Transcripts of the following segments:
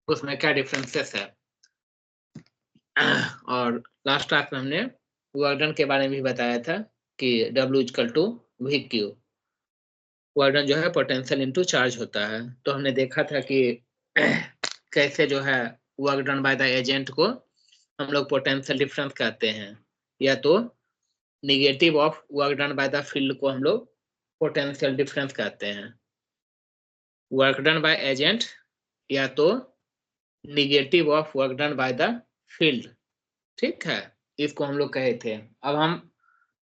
उसमें क्या डिफरेंसेस है। और लास्ट क्लास में हमने वर्क डन के बारे में भी बताया था कि W equal to VQ, work done जो है पोटेंशियल इनटू चार्ज होता है। तो हमने देखा था कि कैसे जो है work done by the agent को हम लोग पोटेंशियल डिफरेंस कहते हैं, या तो negative of work done by the field को हम लोग पोटेंशियल डिफरेंस कहते हैं। वर्क डन बाय एजेंट या तो negative of work done by the field, ठीक है, इसको हम लोग कहे थे। अब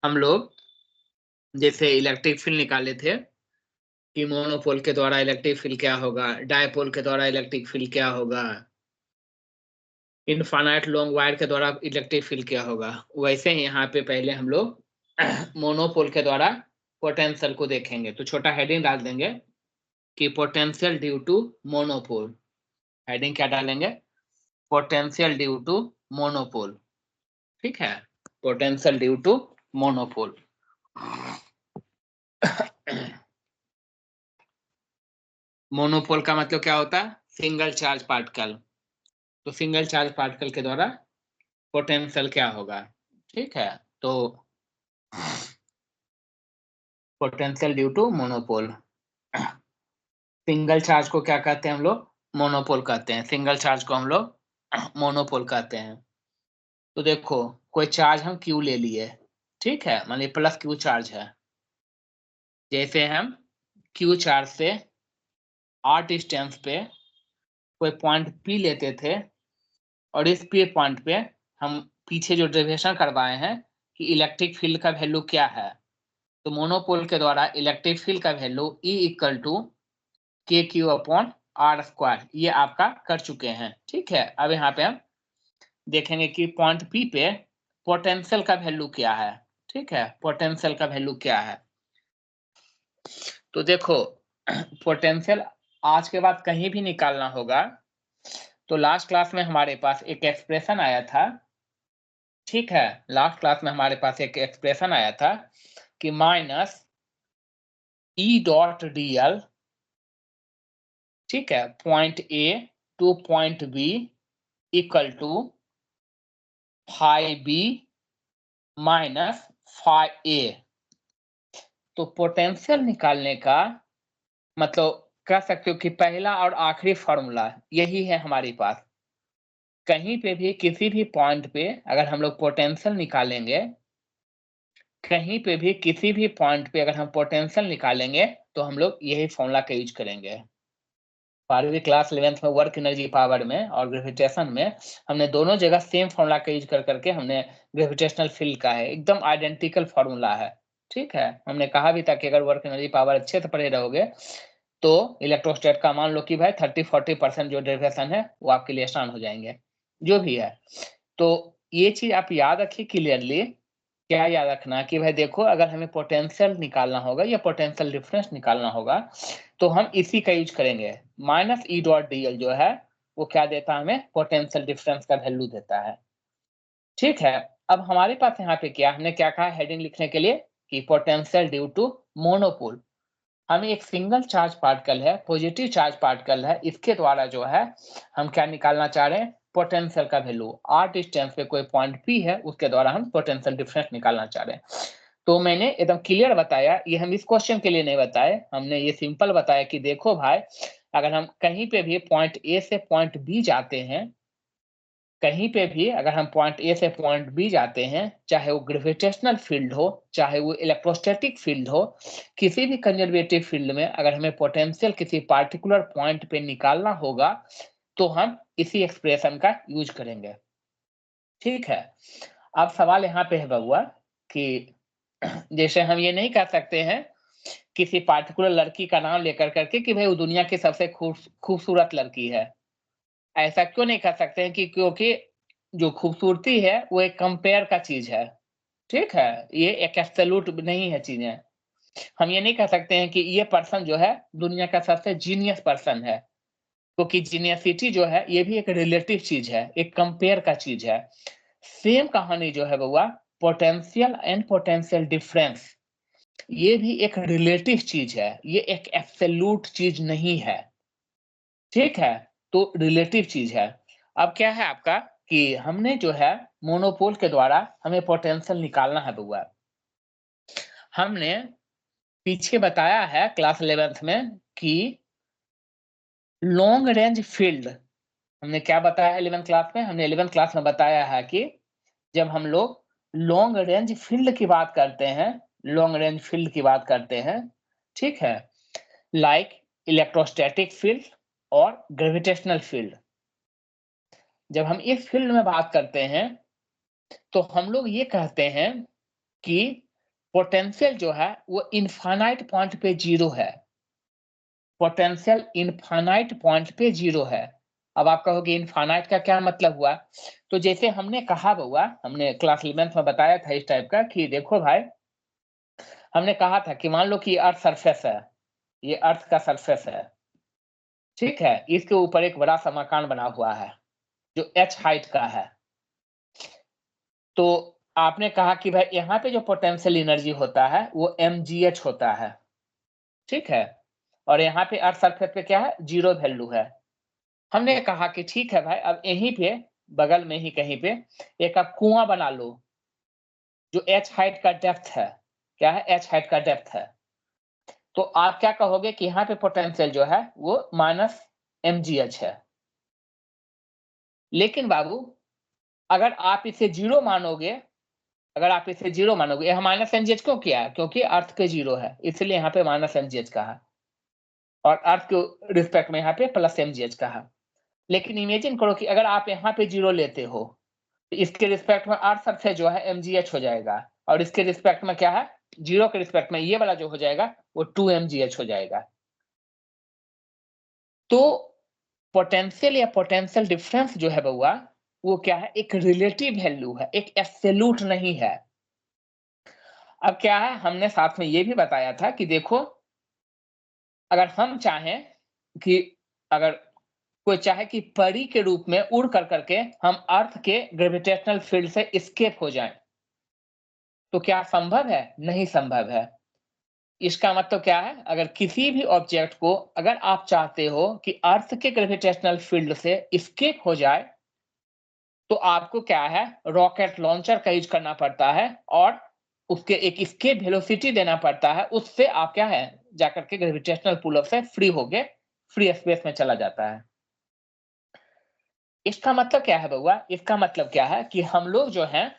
हम लोग जैसे इलेक्ट्रिक फील्ड निकाले थे कि मोनोपोल के द्वारा इलेक्ट्रिक फील्ड क्या होगा, डायपोल के द्वारा इलेक्ट्रिक फील्ड क्या होगा, इनफाइनाइट लॉन्ग वायर के द्वारा इलेक्ट्रिक फील्ड क्या होगा, वैसे ही यहाँ पे पहले हम लोग मोनोपोल के द्वारा पोटेंशियल को देखेंगे। तो छोटा हेडिंग डाल देंगे कि potential due to monopole. Heading क्या डालेंगे? पोटेंशियल ड्यू टू मोनोपोल, ठीक है, potential due to monopole. Monopole का मतलब क्या होता है? Single charge particle. तो सिंगल चार्ज पार्टिकल के द्वारा पोटेंशियल क्या होगा, ठीक है। तो potential due to monopole. Single charge को क्या कहते हैं हम लोग? मोनोपोल कहते हैं। सिंगल चार्ज को हम लोग मोनोपोल कहते हैं। तो देखो, कोई चार्ज हम Q ले लिए, ठीक है, मान लीजिए प्लस Q चार्ज है। जैसे हम Q चार्ज से R डिस्टेंस पे कोई पॉइंट P लेते थे और इस P पॉइंट पे हम पीछे जो डेरिवेशन करवाए हैं कि इलेक्ट्रिक फील्ड का वैल्यू क्या है, तो मोनोपोल के द्वारा इलेक्ट्रिक फील्ड का value E equal to KQ/R², ये आपका कर चुके हैं, ठीक है। अब यहाँ पे हम देखेंगे कि पॉइंट P पे पोटेंशियल का वैल्यू क्या है, ठीक है, पोटेंशियल का वैल्यू क्या है। तो देखो, पोटेंशियल आज के बाद कहीं भी निकालना होगा। तो लास्ट क्लास में हमारे पास एक एक्सप्रेशन आया था, ठीक है, लास्ट क्लास में हमारे पास एक एक्सप्रेशन आया था कि माइनस E.dl, ठीक है, point A to point B equal to phi B minus phi A। तो पोटेंशियल निकालने का मतलब कह सकते हो कि पहला और आखिरी फॉर्मूला यही है हमारे पास। कहीं पे भी किसी भी पॉइंट पे अगर हम लोग पोटेंशियल निकालेंगे, कहीं पे भी किसी भी पॉइंट पे अगर हम पोटेंशियल निकालेंगे तो हम लोग यही फॉर्मूला का यूज करेंगे। 12वीं क्लास 11th में वर्क एनर्जी पावर में और ग्रेविटेशन में हमने दोनों जगह सेम फॉर्मूला का यूज कर करके हमने ग्रेविटेशनल फील्ड का है, एकदम आइडेंटिकल फॉर्मूला है, ठीक है। हमने कहा भी था कि अगर वर्क एनर्जी पावर अच्छे से पढ़े रहोगे तो इलेक्ट्रोस्टैट का मान लो कि भाई 30-40% जो डेरिवेशन है वो आपके लिए आसान हो जाएंगे, जो भी है। तो ये चीज आप याद रखिए क्लियरली। क्या याद रखना कि भाई देखो, अगर हमें पोटेंशियल निकालना होगा या पोटेंशियल डिफरेंस निकालना होगा तो हम इसी का यूज करेंगे। माइनस E.dl जो है वो क्या देता है? हमें पोटेंशियल डिफरेंस का वैल्यू देता है, ठीक है। अब हमारे पास यहाँ पे क्या, हमने क्या कहा हेडिंग लिखने के लिए कि पोटेंशियल ड्यू टू मोनोपोल। हमें एक सिंगल चार्ज पार्टिकल है, पॉजिटिव चार्ज पार्टिकल है, इसके द्वारा जो है हम क्या निकालना चाह रहे हैं? पोटेंशियल का वैल्यू। R डिस्टेंस पे कोई पॉइंट P है, उसके द्वारा हम पोटेंशियल डिफरेंस निकालना चाह रहे हैं। तो मैंने एकदम क्लियर बताया, ये हम इस क्वेश्चन के लिए नहीं बताए, हमने ये सिंपल बताया कि देखो भाई, अगर हम कहीं पे भी पॉइंट A से पॉइंट B जाते हैं, कहीं पे भी अगर हम पॉइंट A से पॉइंट B जाते हैं, चाहे वो ग्रेविटेशनल फील्ड हो, चाहे वो इलेक्ट्रोस्टैटिक फील्ड हो, किसी भी कंजर्वेटिव फील्ड में अगर हमें पोटेंशियल किसी पार्टिकुलर पॉइंट पे निकालना होगा तो हम इसी एक्सप्रेशन का यूज करेंगे, ठीक है। अब सवाल यहाँ पे है बबुआ कि जैसे हम ये नहीं कह सकते हैं किसी पार्टिकुलर लड़की का नाम लेकर करके कि भाई वो दुनिया की सबसे खूबसूरत लड़की है। ऐसा क्यों नहीं कर सकते हैं कि क्योंकि जो खूबसूरती है वो एक कंपेयर का चीज है, ठीक है, ये एक एब्सोल्यूट नहीं है चीजें। हम ये नहीं कह सकते हैं कि ये पर्सन जो है दुनिया का सबसे जीनियस पर्सन है, क्योंकि जीनियसिटी जो है ये भी एक रिलेटिव चीज है, एक कंपेयर का चीज है। सेम कहानी जो है बउआ, पोटेंशियल एंड पोटेंशियल डिफरेंस, ये भी एक रिलेटिव चीज है, ये एक एब्सोल्यूट चीज नहीं है, ठीक है। तो रिलेटिव चीज है। अब क्या है आपका कि हमने जो है मोनोपोल के द्वारा हमें पोटेंशियल निकालना है बउआ। हमने पीछे बताया है क्लास 11th में कि लॉन्ग रेंज फील्ड, हमने क्या बताया है 11th क्लास में? हमने 11th क्लास में बताया है कि जब हम लोग लॉन्ग रेंज फील्ड की बात करते हैं, लॉन्ग रेंज फील्ड की बात करते हैं, ठीक है, लाइक इलेक्ट्रोस्टैटिक फील्ड और ग्रेविटेशनल फील्ड। जब हम इस फील्ड में बात करते हैं तो हम लोग ये कहते हैं कि पोटेंशियल जो है वो इनफाइनाइट पॉइंट पे जीरो है। पोटेंशियल इनफाइनाइट पॉइंट पे जीरो है। अब आप कहोगे इनफाइनाइट का क्या मतलब हुआ? तो जैसे हमने कहा बउआ, हमने क्लास 11th में बताया था इस टाइप का कि देखो भाई, हमने कहा था कि मान लो कि अर्थ सरफेस है, ये अर्थ का सरफेस है, ठीक है, इसके ऊपर एक बड़ा सा मकान बना हुआ है जो h हाइट का है। तो आपने कहा कि भाई यहाँ पे जो पोटेंशियल एनर्जी होता है वो mgh होता है, ठीक है, और यहाँ पे अर्थ सरफेस पे क्या है, जीरो वैल्यू है। हमने कहा कि ठीक है भाई, अब यहीं पे बगल में ही कहीं पे एक आप कुआं बना लो जो h हाइट का डेप्थ है। क्या है? h हाइट का डेप्थ है। तो आप क्या कहोगे कि यहाँ पे पोटेंशियल जो है वो माइनस mgh है। लेकिन बाबू, अगर आप इसे जीरो मानोगे, अगर आप इसे जीरो मानोगे, यहाँ माइनस mgh क्यों किया है? क्योंकि अर्थ पे जीरो है, इसलिए यहाँ पे माइनस mgh कहा, और अर्थ के रिस्पेक्ट में यहाँ पे प्लस mgh कहा। लेकिन इमेजिन करो कि अगर आप यहाँ पे जीरो लेते हो, तो इसके रिस्पेक्ट में अर्थ सरफेस जो है mgh हो जाएगा, और इसके रिस्पेक्ट में क्या है, जीरो के रिस्पेक्ट में ये वाला जो हो जाएगा वो 2mgh हो जाएगा। तो पोटेंशियल या पोटेंशियल डिफरेंस जो है बउआ, वो क्या है, एक रिलेटिव वैल्यू है, एक एब्सोल्यूट नहीं है। अब क्या है, हमने साथ में ये भी बताया था कि देखो, अगर हम चाहें कि अगर कोई चाहे कि परी के रूप में उड़ कर करके हम अर्थ के ग्रेविटेशनल फील्ड से एस्केप हो जाएं, तो क्या संभव है? नहीं संभव है। इसका मतलब क्या है, अगर किसी भी ऑब्जेक्ट को अगर आप चाहते हो कि अर्थ के ग्रेविटेशनल फील्ड से एस्केप हो जाए, तो आपको क्या है, रॉकेट लॉन्चर का यूज करना पड़ता है और उसके एक एस्केप वेलोसिटी देना पड़ता है, उससे आप क्या है, जाकर के ग्रेविटेशनल पुल से फ्री होके फ्री स्पेस में चला जाता है। इसका मतलब क्या है बउआ? इसका मतलब क्या है कि हम लोग जो हैं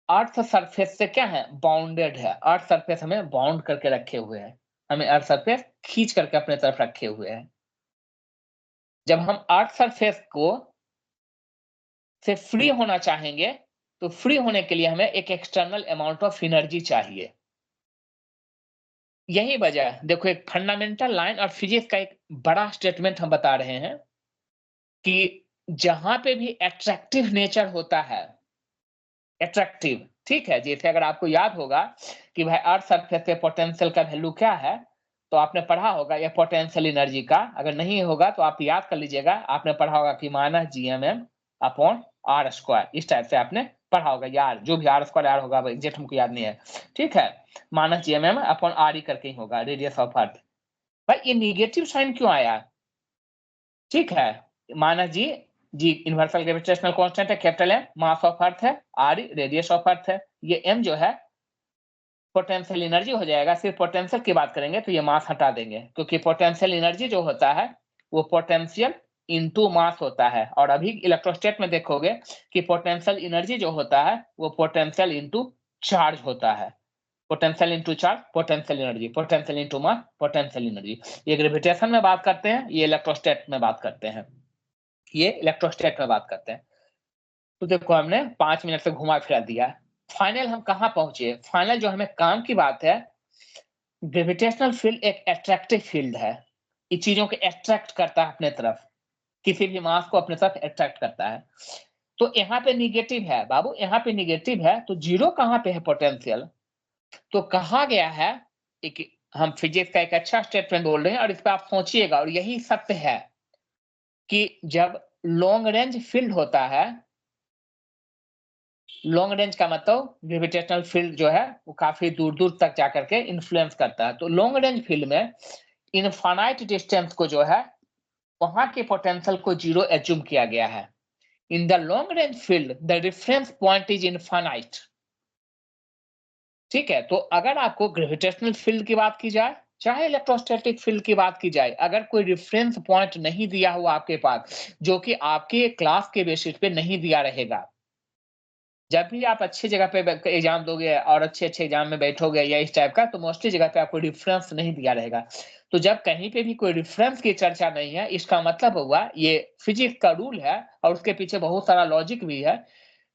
अर्थ सरफेस से क्या है, बाउंडेड है। अर्थ सरफेस हमें बाउंड करके रखे हुए हैं, हमें अर्थ सरफेस खींच करके अपने तरफ रखे हुए हैं। जब हम अर्थ सरफेस को से फ्री होना चाहेंगे, तो फ्री होने के लिए हमें एक एक्सटर्नल अमाउंट ऑफ एनर्जी चाहिए। यही वजह है, देखो एक फंडामेंटल लाइन और फिजिक्स का एक बड़ा स्टेटमेंट हम बता रहे हैं कि जहां पे भी एट्रैक्टिव नेचर होता है, एट्रैक्टिव, ठीक है, जैसे अगर आपको याद होगा कि भाई अर्थ सरफेस पे पोटेंशियल का वैल्यू क्या है, तो आपने पढ़ा होगा ये पोटेंशियल एनर्जी का, अगर नहीं होगा तो आप याद कर लीजिएगा, आपने पढ़ा होगा कि minus GMM upon R square, इस टाइप से आपने पढ़ा होगा यार, जो भी आर स्क्वायर आर होगा एग्जैक्ट हमको याद नहीं है, ठीक है, माइनस जीएमएम अपॉन आर ही करके ही होगा, रेडियस ऑफ अर्थ। भाई ये निगेटिव साइन क्यों आया? ठीक है, minus G, G universal gravitational constant है, capital M mass of earth है, आर रेडियस ऑफ अर्थ है, ये एम जो है पोटेंशियल एनर्जी हो जाएगा। सिर्फ पोटेंशियल की बात करेंगे तो ये मास हटा देंगे, क्योंकि पोटेंशियल एनर्जी जो होता है वो पोटेंशियल इनटू मास होता है, और अभी इलेक्ट्रोस्टैट में देखोगे कि पोटेंशियल एनर्जी जो होता है वो पोटेंशियल इनटू चार्ज होता है। Potential into charge, potential energy, potential into mass, potential energy. ये ग्रेविटेशन में बात करते हैं, ये इलेक्ट्रोस्टैट में बात करते हैं, ये इलेक्ट्रोस्टैट में बात करते हैं। तो देखो हमने 5 मिनट से घुमा फिरा दिया, फाइनल हम कहाँ पहुंचे? फाइनल जो हमें काम की बात है, ग्रेविटेशनल फील्ड एक अट्रैक्टिव फील्ड है, ये चीजों को अट्रैक्ट करता है अपने तरफ, किसी भी मास को अपने तरफ अट्रैक्ट करता है। तो यहाँ पे निगेटिव है बाबू, यहाँ पे निगेटिव है, तो जीरो कहाँ पे है पोटेंशियल? तो कहा गया है, एक हम फिजिक्स का एक अच्छा स्टेटमेंट बोल रहे हैं और इस पर आप सोचिएगा, और यही सत्य है कि जब लॉन्ग रेंज फील्ड होता है, लॉन्ग रेंज का मतलब ग्रेविटेशनल फील्ड जो है वो काफी दूर दूर तक जाकर के इन्फ्लुएंस करता है, तो लॉन्ग रेंज फील्ड में इनफाइनाइट डिस्टेंस को जो है वहां के पोटेंशियल को जीरो एज्यूम किया गया है। In the long range field the reference point is infinite. ठीक है, तो अगर आपको ग्रेविटेशनल फील्ड की बात की जाए चाहे इलेक्ट्रोस्टैटिक फील्ड की बात की जाए, अगर कोई रेफरेंस पॉइंट नहीं दिया हुआ आपके पास, जो कि आपके क्लास के बेसिस पे नहीं दिया रहेगा, जब भी आप अच्छी जगह पे एग्जाम दोगे और अच्छे-अच्छे एग्जाम में बैठोगे या इस टाइप का, तो मोस्टली जगह पे आपको रेफरेंस नहीं दिया रहेगा। तो जब कहीं पे भी कोई रेफरेंस की चर्चा नहीं है, इसका मतलब हुआ ये फिजिक्स का रूल है और उसके पीछे बहुत सारा लॉजिक भी है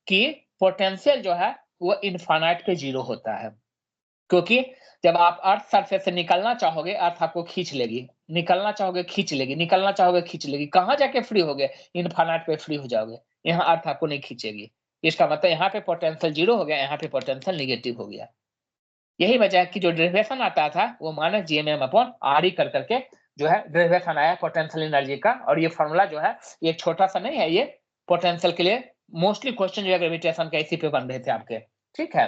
कि पोटेंशियल जो है वो इनफाइनाइट पे जीरो होता है। क्योंकि जब आप अर्थ सरफेस से निकलना चाहोगे, अर्थ आपको खींच लेगी, निकलना चाहोगे खींच लेगी, निकलना चाहोगे खींच लेगी। कहाँ जाके फ्री होगे? इनफाइनाइट पे फ्री हो जाओगे। यहाँ अर्थ आपको नहीं खींचेगी। इसका मतलब यहाँ पे पोटेंशियल जीरो हो गया, यहाँ पे पोटेंशियल नेगेटिव हो गया। यही वजह है कि जो डेरिवेशन आता था वो minus GMM upon R E कर करके जो है डेरिवेशन आया पोटेंशियल एनर्जी का। और ये फॉर्मूला जो है ये छोटा सा नहीं है, ये पोटेंशियल के लिए मोस्टली क्वेश्चन जो है ग्रेविटेशन का इसी पे बन रहे थे आपके। ठीक है,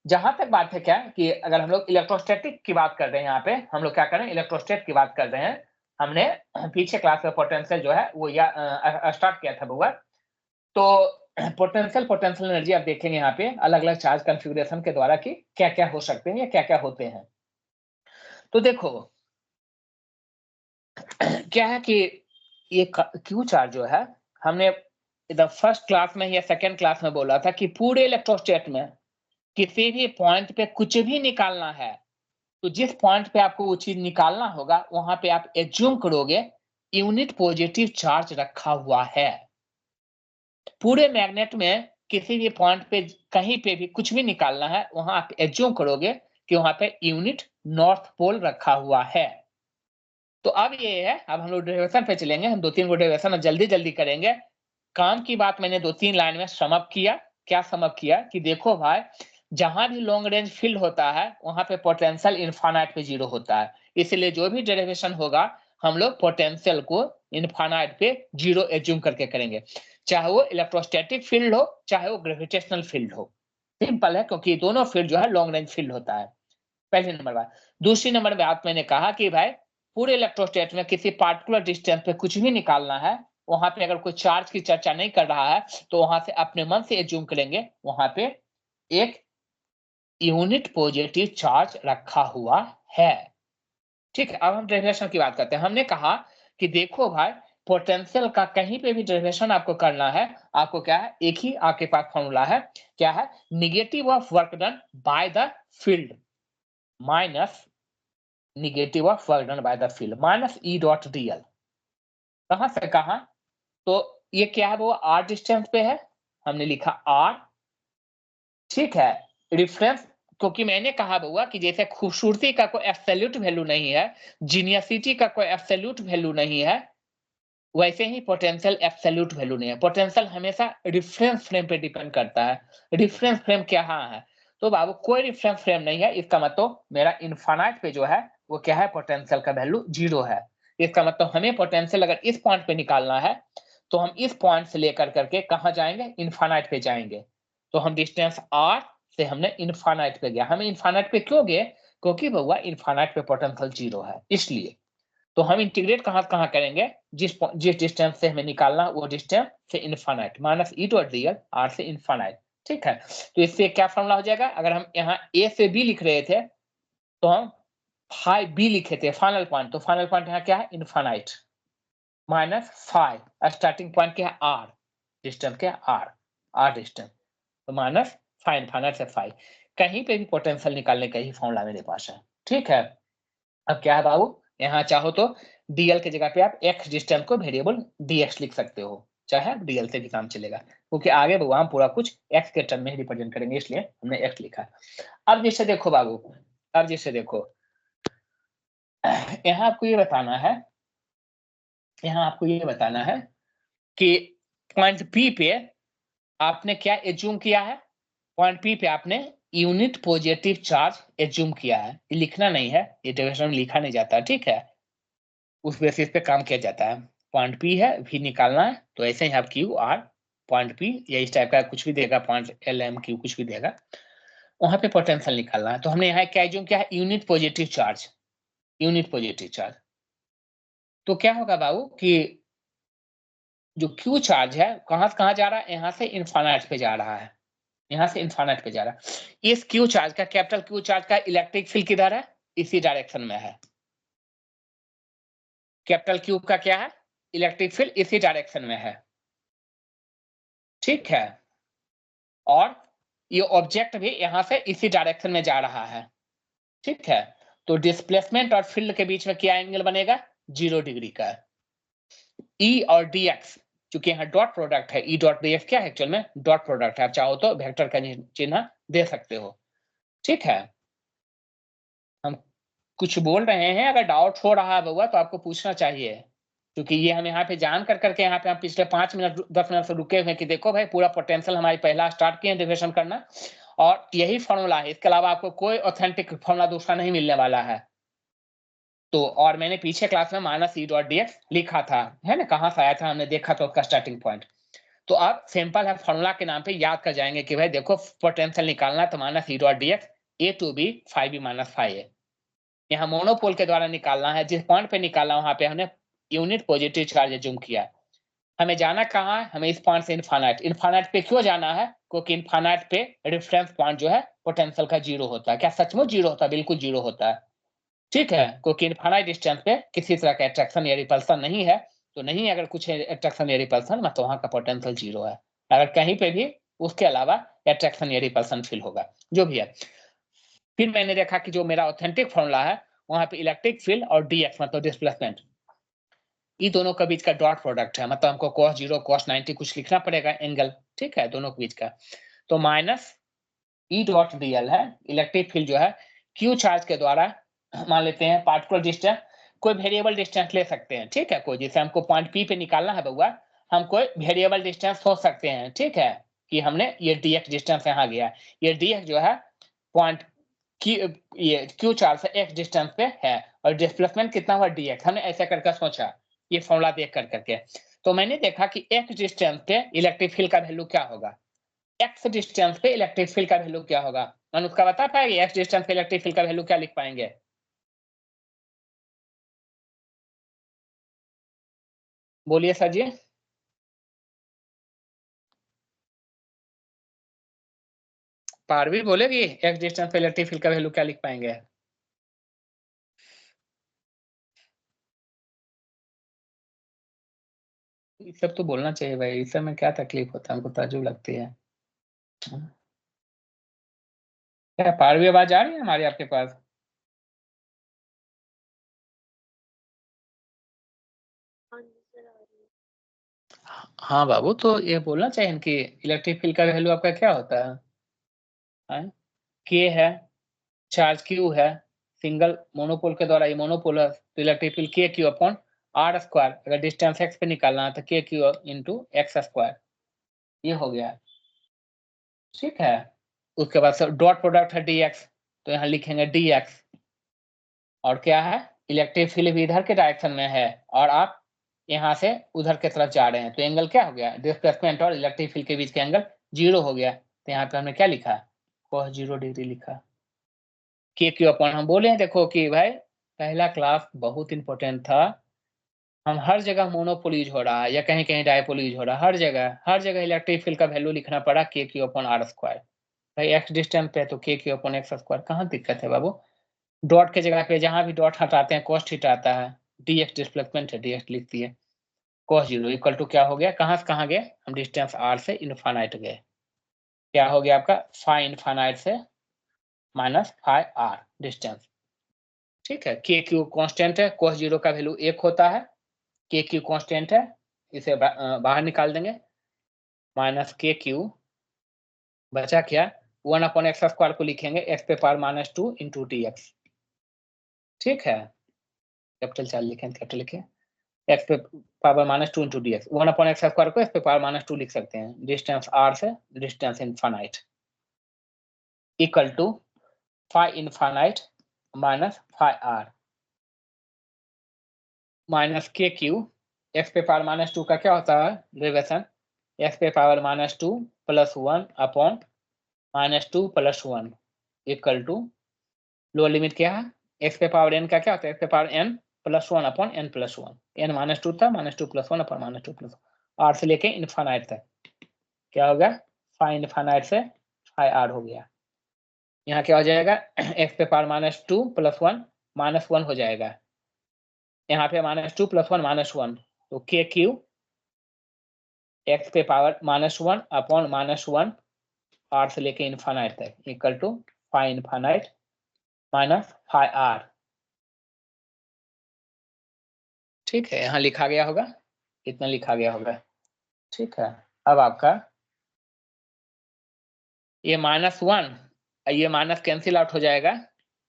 जहां तक बात है क्या कि अगर हम लोग इलेक्ट्रोस्टैटिक की बात कर रहे हैं, यहाँ पे हम लोग क्या करें, इलेक्ट्रोस्टैट की बात कर रहे हैं। हमने पीछे क्लास में पोटेंशियल जो है वो या स्टार्ट किया था बुआ। तो पोटेंशियल पोटेंशियल एनर्जी आप देखेंगे यहाँ पे अलग-अलग चार्ज कॉन्फ़िगरेशन के द्वारा कि क्या-क्या हो सकते हैं या क्या-क्या होते हैं। तो देखो क्या है कि ये क्यू चार्ज जो है हमने द फर्स्ट क्लास में या सेकंड क्लास में बोला था कि पूरे इलेक्ट्रोस्टैट में किसी भी पॉइंट पे कुछ भी निकालना है, तो जिस पॉइंट पे आपको वो चीज निकालना होगा वहां पे आप एज्यूम करोगे यूनिट पॉजिटिव चार्ज रखा हुआ है। पूरे मैग्नेट में किसी भी पॉइंट पे कहीं पे भी कुछ भी निकालना है, वहां आप एज्यूम करोगे कि वहां पे यूनिट नॉर्थ पोल रखा हुआ है। तो अब ये है, अब हम लोग डेरिवेशन पे चलेंगे। हम 2-3 गो डेरिवेशन जल्दी-जल्दी करेंगे। काम की बात मैंने 2-3 लाइन में सम अप किया। क्या सम अप किया कि देखो भाई, जहां भी लॉन्ग रेंज फील्ड होता है, वहां पे पोटेंशियल इनफाइनाइट पे जीरो होता है। इसलिए जो भी डेरिवेशन होगा, हम लोग पोटेंशियल को इनफाइनाइट पे जीरो एज्यूम करके करेंगे। चाहे वो इलेक्ट्रोस्टैटिक फील्ड हो, चाहे वो ग्रेविटेशनल फील्ड हो। सिंपल है, क्योंकि दोनों फील्ड जो है लॉन्ग रेंज फील्ड होता है। पहले नंबर बात। दूसरी नंबर बात मैंने कहा कि भाई पूरे इलेक्ट्रोस्टैट में किसी पार्टिकुलर डिस्टेंस पे कुछ भी निकालना है, वहां पे अगर कोई चार्ज की चर्चा नहीं कर रहा है, तो वहां से अपने मन से एज्यूम करेंगे वहां पे एक यूनिट पॉजिटिव चार्ज रखा हुआ है। ठीक है, अब हम डेरिवेशन की बात करते हैं। हमने कहा कि देखो भाई, पोटेंशियल का कहीं पे भी डेरिवेशन आपको करना है, आपको क्या है, एक ही आपके पास फॉर्मूला है। क्या है? Negative of work done by the field minus negative of work done by the field minus E dot DL. कहां से कहां? तो ये क्या है, वो आर डिस्टेंस पे है, हमने लिखा आर। ठीक है, रिफरेंस, क्योंकि मैंने कहा बउआ कि जैसे खूबसूरती का कोई एब्सोल्यूट वैल्यू नहीं है, जीनियसिटी का कोई एब्सोल्यूट वैल्यू नहीं है, वैसे ही पोटेंशियल एब्सोल्यूट वैल्यू नहीं है। पोटेंशियल हमेशा रेफरेंस फ्रेम पे डिपेंड करता है। रेफरेंस फ्रेम कहाँ है? तो बाबू कोई रेफरेंस फ्रेम नहीं है, इसका मतलब मेरा इनफाइनाइट पे जो है वो क्या है, पोटेंशियल का वैल्यू जीरो है। इसका मतलब हमें पोटेंशियल अगर इस पॉइंट पे निकालना है, तो हम इस पॉइंट से लेकर करके कहाँ जाएंगे, इनफाइनाइट पे जाएंगे। तो हम डिस्टेंस आर से हमने इनफाइनाइट पे गया। हमें इनफाइनाइट पे क्यों गए? क्योंकि बउआ इनफाइनाइट पे पोटेंशियल जीरो है, इसलिए। तो हम इंटीग्रेट कहाँ करेंगे, जिस डिस्टेंस से हमें निकालना वो डिस्टेंस से infinite minus E dot DL are से इनफाइनाइट। ठीक है, तो इससे क्या फॉर्मूला हो जाएगा, अगर हम यहाँ ए से बी लिख रहे थे तो हम फाइव बी लिखे थे फाइनल पॉइंट, तो फाइनल पॉइंट यहाँ क्या है, infinite minus five starting point क्या है, आर डिस्टेंस क्या है, आर डिस्टेंस, तो माइनस फाइव फाइनल से फाइव। कहीं पे भी पोटेंशियल निकालने का ही फॉर्मूला मेरे पास है। ठीक है, अब क्या है बाबू, यहाँ चाहो तो डीएल की जगह पे आप एक्स डिस्टेंस को वेरिएबल डीएक्स लिख सकते हो, चाहे डीएल से भी काम चलेगा, क्योंकि आगे बाबू हम पूरा कुछ एक्स के टर्म में ही रिप्रेजेंट करेंगे, इसलिए हमने एक्स लिखा। अब जैसे देखो बाबू, अब जैसे देखो यहाँ आपको ये बताना है, यहाँ आपको ये बताना है कि पॉइंट पी पे आपने क्या एज्यूम किया है, पॉइंट पी पे आपने यूनिट पॉजिटिव चार्ज एज्यूम किया है। ये लिखना नहीं है, ये डेफिनेशन में लिखा नहीं जाता, ठीक है, उस बेसिस पे काम किया जाता है। पॉइंट पी है, भी निकालना है, तो ऐसे ही आप क्यू आर पॉइंट पी या इस टाइप का कुछ भी देगा, पॉइंट एल एम क्यू कुछ भी देगा, वहां पे पोटेंशियल निकालना है। तो हमने यहाँ क्या एज्यूम किया है, unit positive charge, unit positive charge. तो क्या होगा बाबू कि जो क्यू चार्ज है कहां से कहां जा रहा है, यहां से इन्फानाइट पे जा रहा है, यहां से इन्फानाइट पे जा रहा है। इस क्यू चार्ज का, कैपिटल क्यू चार्ज का इलेक्ट्रिक फील्ड किधर है, इसी डायरेक्शन में है। कैपिटल क्यू का क्या है, इलेक्ट्रिक फील्ड इसी डायरेक्शन में है, ठीक है। और ये ऑब्जेक्ट भी यहां से इसी डायरेक्शन में जा रहा है, ठीक है। तो डिस्प्लेसमेंट और फील्ड के बीच में क्या एंगल बनेगा, 0 डिग्री का। ई और dx, चूंकि यहाँ डॉट प्रोडक्ट है, ई डॉट dx क्या है, एक्चुअल में डॉट प्रोडक्ट है। आप चाहो तो वेक्टर का चिन्ह दे सकते हो, ठीक है। हम कुछ बोल रहे हैं, अगर डाउट हो रहा है बउआ तो आपको पूछना चाहिए, क्योंकि ये हम यहाँ पे जान कर करके यहाँ पे हम पिछले 5 मिनट 10 मिनट से रुके हुए कि देखो भाई पूरा पोटेंशियल हमारी पहला स्टार्ट किए डिफिनेशन करना, और यही फॉर्मूला है, इसके अलावा आपको कोई ऑथेंटिक फॉर्मूला दूसरा नहीं मिलने वाला है। तो और मैंने पीछे क्लास में माइनस ई डॉट dx लिखा था, है ना, कहाँ से आया था हमने देखा तो उसका स्टार्टिंग पॉइंट। तो आप सिंपल है, फॉर्मूला के नाम पे याद कर जाएंगे कि भाई देखो पोटेंशियल निकालना तो minus E dot dx a to B five B minus five A, यहाँ मोनोपोल के द्वारा निकालना है। जिस पॉइंट पे निकालना वहां पे हमने यूनिट पॉजिटिव चार्ज जूम किया। हमें जाना कहाँ है, हमें इस पॉइंट से इनफाइनाइट, इनफाइनाइट पे क्यों जाना है, क्योंकि इनफाइनाइट पे रेफरेंस पॉइंट जो है पोटेंशियल का 0 होता है। क्या सचमुच 0 होता है, बिल्कुल 0 होता है, ठीक है। क्योंकि इनफाइनाइट डिस्टेंस पे किसी तरह का अट्रैक्शन या रिपल्सन नहीं है, तो नहीं अगर कुछ अट्रैक्शन या रिपल्सन मतलब वहां का पोटेंशियल 0 है। अगर कहीं पे भी उसके अलावा अट्रैक्शन या रिपल्सन फील होगा, जो भी है। फिर मैंने देखा कि जो मेरा ऑथेंटिक फॉर्मूला है वहां पे इलेक्ट्रिक फील्ड और dx मतलब डिस्प्लेसमेंट, ये दोनों के बीच का डॉट प्रोडक्ट है, मतलब हमको cos 0 cos 90 कुछ लिखना पड़ेगा एंगल, ठीक है, दोनों के बीच का। तो माइनस ई डॉट dl है, इलेक्ट्रिक फील्ड जो है क्यू चार्ज के द्वारा, मान लेते हैं पार्टिकुलर डिस्टेंस, कोई वेरिएबल डिस्टेंस ले सकते हैं, ठीक है। कोई जैसे हमको पॉइंट पी पे निकालना है बउआ, हम कोई वेरिएबल डिस्टेंस सोच सकते हैं, ठीक है, कि हमने ये dx डिस्टेंस यहाँ गया, ये dx जो है पॉइंट की, ये क्यू चार्ज से x डिस्टेंस पे है, और डिस्प्लेसमेंट कितना हुआ dx, हमने ऐसे करके सोचा ये फॉर्मूला देख कर करके। तो मैंने देखा कि x डिस्टेंस पे इलेक्ट्रिक फील्ड का वैल्यू क्या होगा, x डिस्टेंस पे इलेक्ट्रिक फील्ड का वैल्यू क्या होगा, अनुष्का बता पाएगी x डिस्टेंस पे इलेक्ट्रिक फील्ड का वैल्यू क्या लिख पाएंगे, बोलिए सर जी। पारवी बोलेगी x डिस्टेंस पे इलेक्ट्रिक फील्ड का वैल्यू क्या लिख पाएंगे। ये सब तो बोलना चाहिए भाई, इस सब में क्या तकलीफ होता है, हमको ताज्जुब लगती है। क्या पारवी आवाज आ रही है हमारी आपके पास। हाँ बाबू, तो ये बोलना चाहिए कि इलेक्ट्रिक फील्ड का वैल्यू आपका क्या होता है? के है, चार्ज क्यू है, सिंगल मोनोपोल के द्वारा, ये मोनोपोल है, तो इलेक्ट्रिक फील्ड के क्यू अपॉन आर स्क्वायर, अगर डिस्टेंस एक्स पे निकालना है तो K Q into x square, ये हो गया, ठीक है। उसके बाद सब डॉट प्रोडक्ट है dx, तो यहाँ लिखेंगे dx, और क्या है, इलेक्ट्रिक फील्ड भी इधर के डायरेक्शन में है और आप यहाँ से उधर के तरफ जा रहे हैं, तो एंगल क्या हो गया, डिस्प्लेसमेंट और इलेक्ट्रिक फील्ड के बीच का एंगल 0 हो गया। तो यहाँ पे हमने क्या लिखा, cos 0 डिग्री लिखा। के क्यू अपॉन, हम बोले हैं देखो कि भाई पहला क्लास बहुत इंपॉर्टेंट था, हम हर जगह मोनोपोल यूज हो रहा है या कहीं कहीं डायपोल यूज हो रहा है, हर जगह इलेक्ट्रिक फील्ड का वैल्यू लिखना पड़ा के क्यू अपॉन आर स्क्वायर। भाई एक्स डिस्टेंस पे तो K Q upon X square, कहाँ दिक्कत है बाबू। डॉट के जगह पे जहां भी डॉट हटाते हैं cos थीटा आता है, dx डिस्प्लेसमेंट है, dx लिख दिए, cos 0 इक्वल टू क्या हो गया, कहां से कहां गए हम, डिस्टेंस r से इनफाइनाइट गए, क्या हो गया आपका फाइ इनफाइनाइट से माइनस फाइ r डिस्टेंस, ठीक है। के क्यू कॉन्स्टेंट है, cos 0 का वैल्यू 1 होता है, के क्यू कॉन्स्टेंट है, इसे बाहर निकाल देंगे, माइनस के क्यू बचा क्या, 1 अपॉन एक्स स्क्वायर को लिखेंगे एक्स पे पावर -2 इंटू dx, ठीक है। कैपिटल चार्ज लिखें, कैपिटल लिखें, एक्स पे power -2 into dx, 1 upon X square को एक्स पे पावर -2 लिख सकते हैं, डिस्टेंस r से distance infinite equal to phi infinite minus phi r minus K Q, X पे पावर -2 का क्या होता है डेरिवेशन, एक्स पे power -2 plus 1 upon -2 plus 1 equal to lower limit क्या है, एक्स पे पावर n का क्या होता है, एक्स पे power n +1 upon n plus 1, n -2 था, -2 + 1 अपॉन -2 + 1, r से लेके इनफाइनाइट तक क्या होगा, फाइ इनफाइनाइट से फाइ r हो गया। यहाँ क्या हो जाएगा, x पे पावर -2 + 1 -1 हो जाएगा, यहाँ पे -2 + 1 -1, तो k³ x पे पावर -1 अपॉन -1 r से लेके इनफाइनाइट तक equal to phi infinite minus phi r। ठीक है, यहाँ लिखा गया होगा, इतना लिखा गया होगा। ठीक है, अब आपका ये -1 ये माइनस कैंसिल आउट हो जाएगा।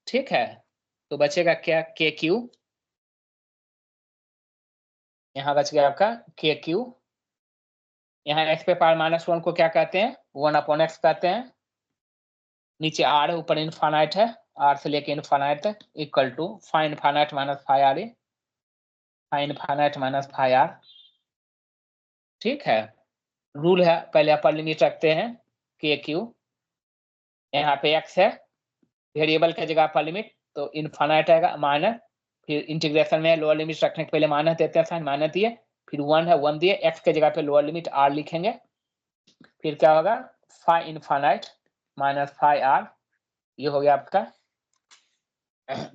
ठीक है, तो बचेगा क्या, k³, यहाँ बच गया आपका k³, यहाँ x पे पावर -1 को क्या कहते हैं, 1 अपॉन x कहते हैं, नीचे r है, ऊपर इनफाइनाइट है, r से लेके इनफाइनाइट तक equal to phi infinite minus phi r, phi infinite minus phi r। ठीक है, रूल है, पहले अपर लिमिट रखते हैं k³, यहाँ पे x है, वेरिएबल की जगह अपर लिमिट, तो इनफाइनाइट आएगा माइनस, फिर इंटीग्रेशन में लोअर लिमिट रखने के पहले माइनस देते हैं, साइन माइनस दिए, फिर 1 है 1 दिए, x के जगह पे लोअर लिमिट r लिखेंगे, फिर क्या होगा, phi infinite minus phi r, ये हो गया आपका।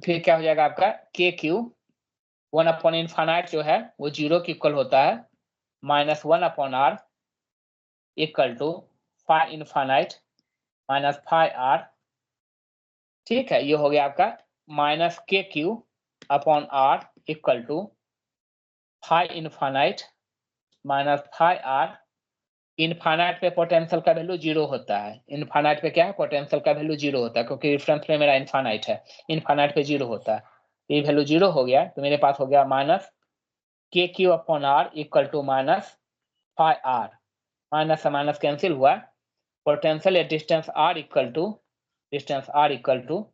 फिर क्या हो जाएगा आपका k³, 1 अपॉन इनफाइनाइट जो है वो 0 के इक्वल होता है, -1 upon r equal to phi infinite minus phi r। ठीक है, ये हो गया आपका -k³ upon r equal to phi infinite minus phi r। Infinite पे पोटेंशियल का वैल्यू 0 होता है, इनफाइनाइट पे क्या है, पोटेंशियल का वैल्यू 0 होता है, क्योंकि रेफरेंस में मेरा इनफाइनाइट है, इनफाइनाइट पे 0 होता है, ये वैल्यू 0 हो गया, तो मेरे पास हो गया -k³ upon r equal to minus phi r, minus से माइनस कैंसिल हुआ, पोटेंशियल या distance r equal to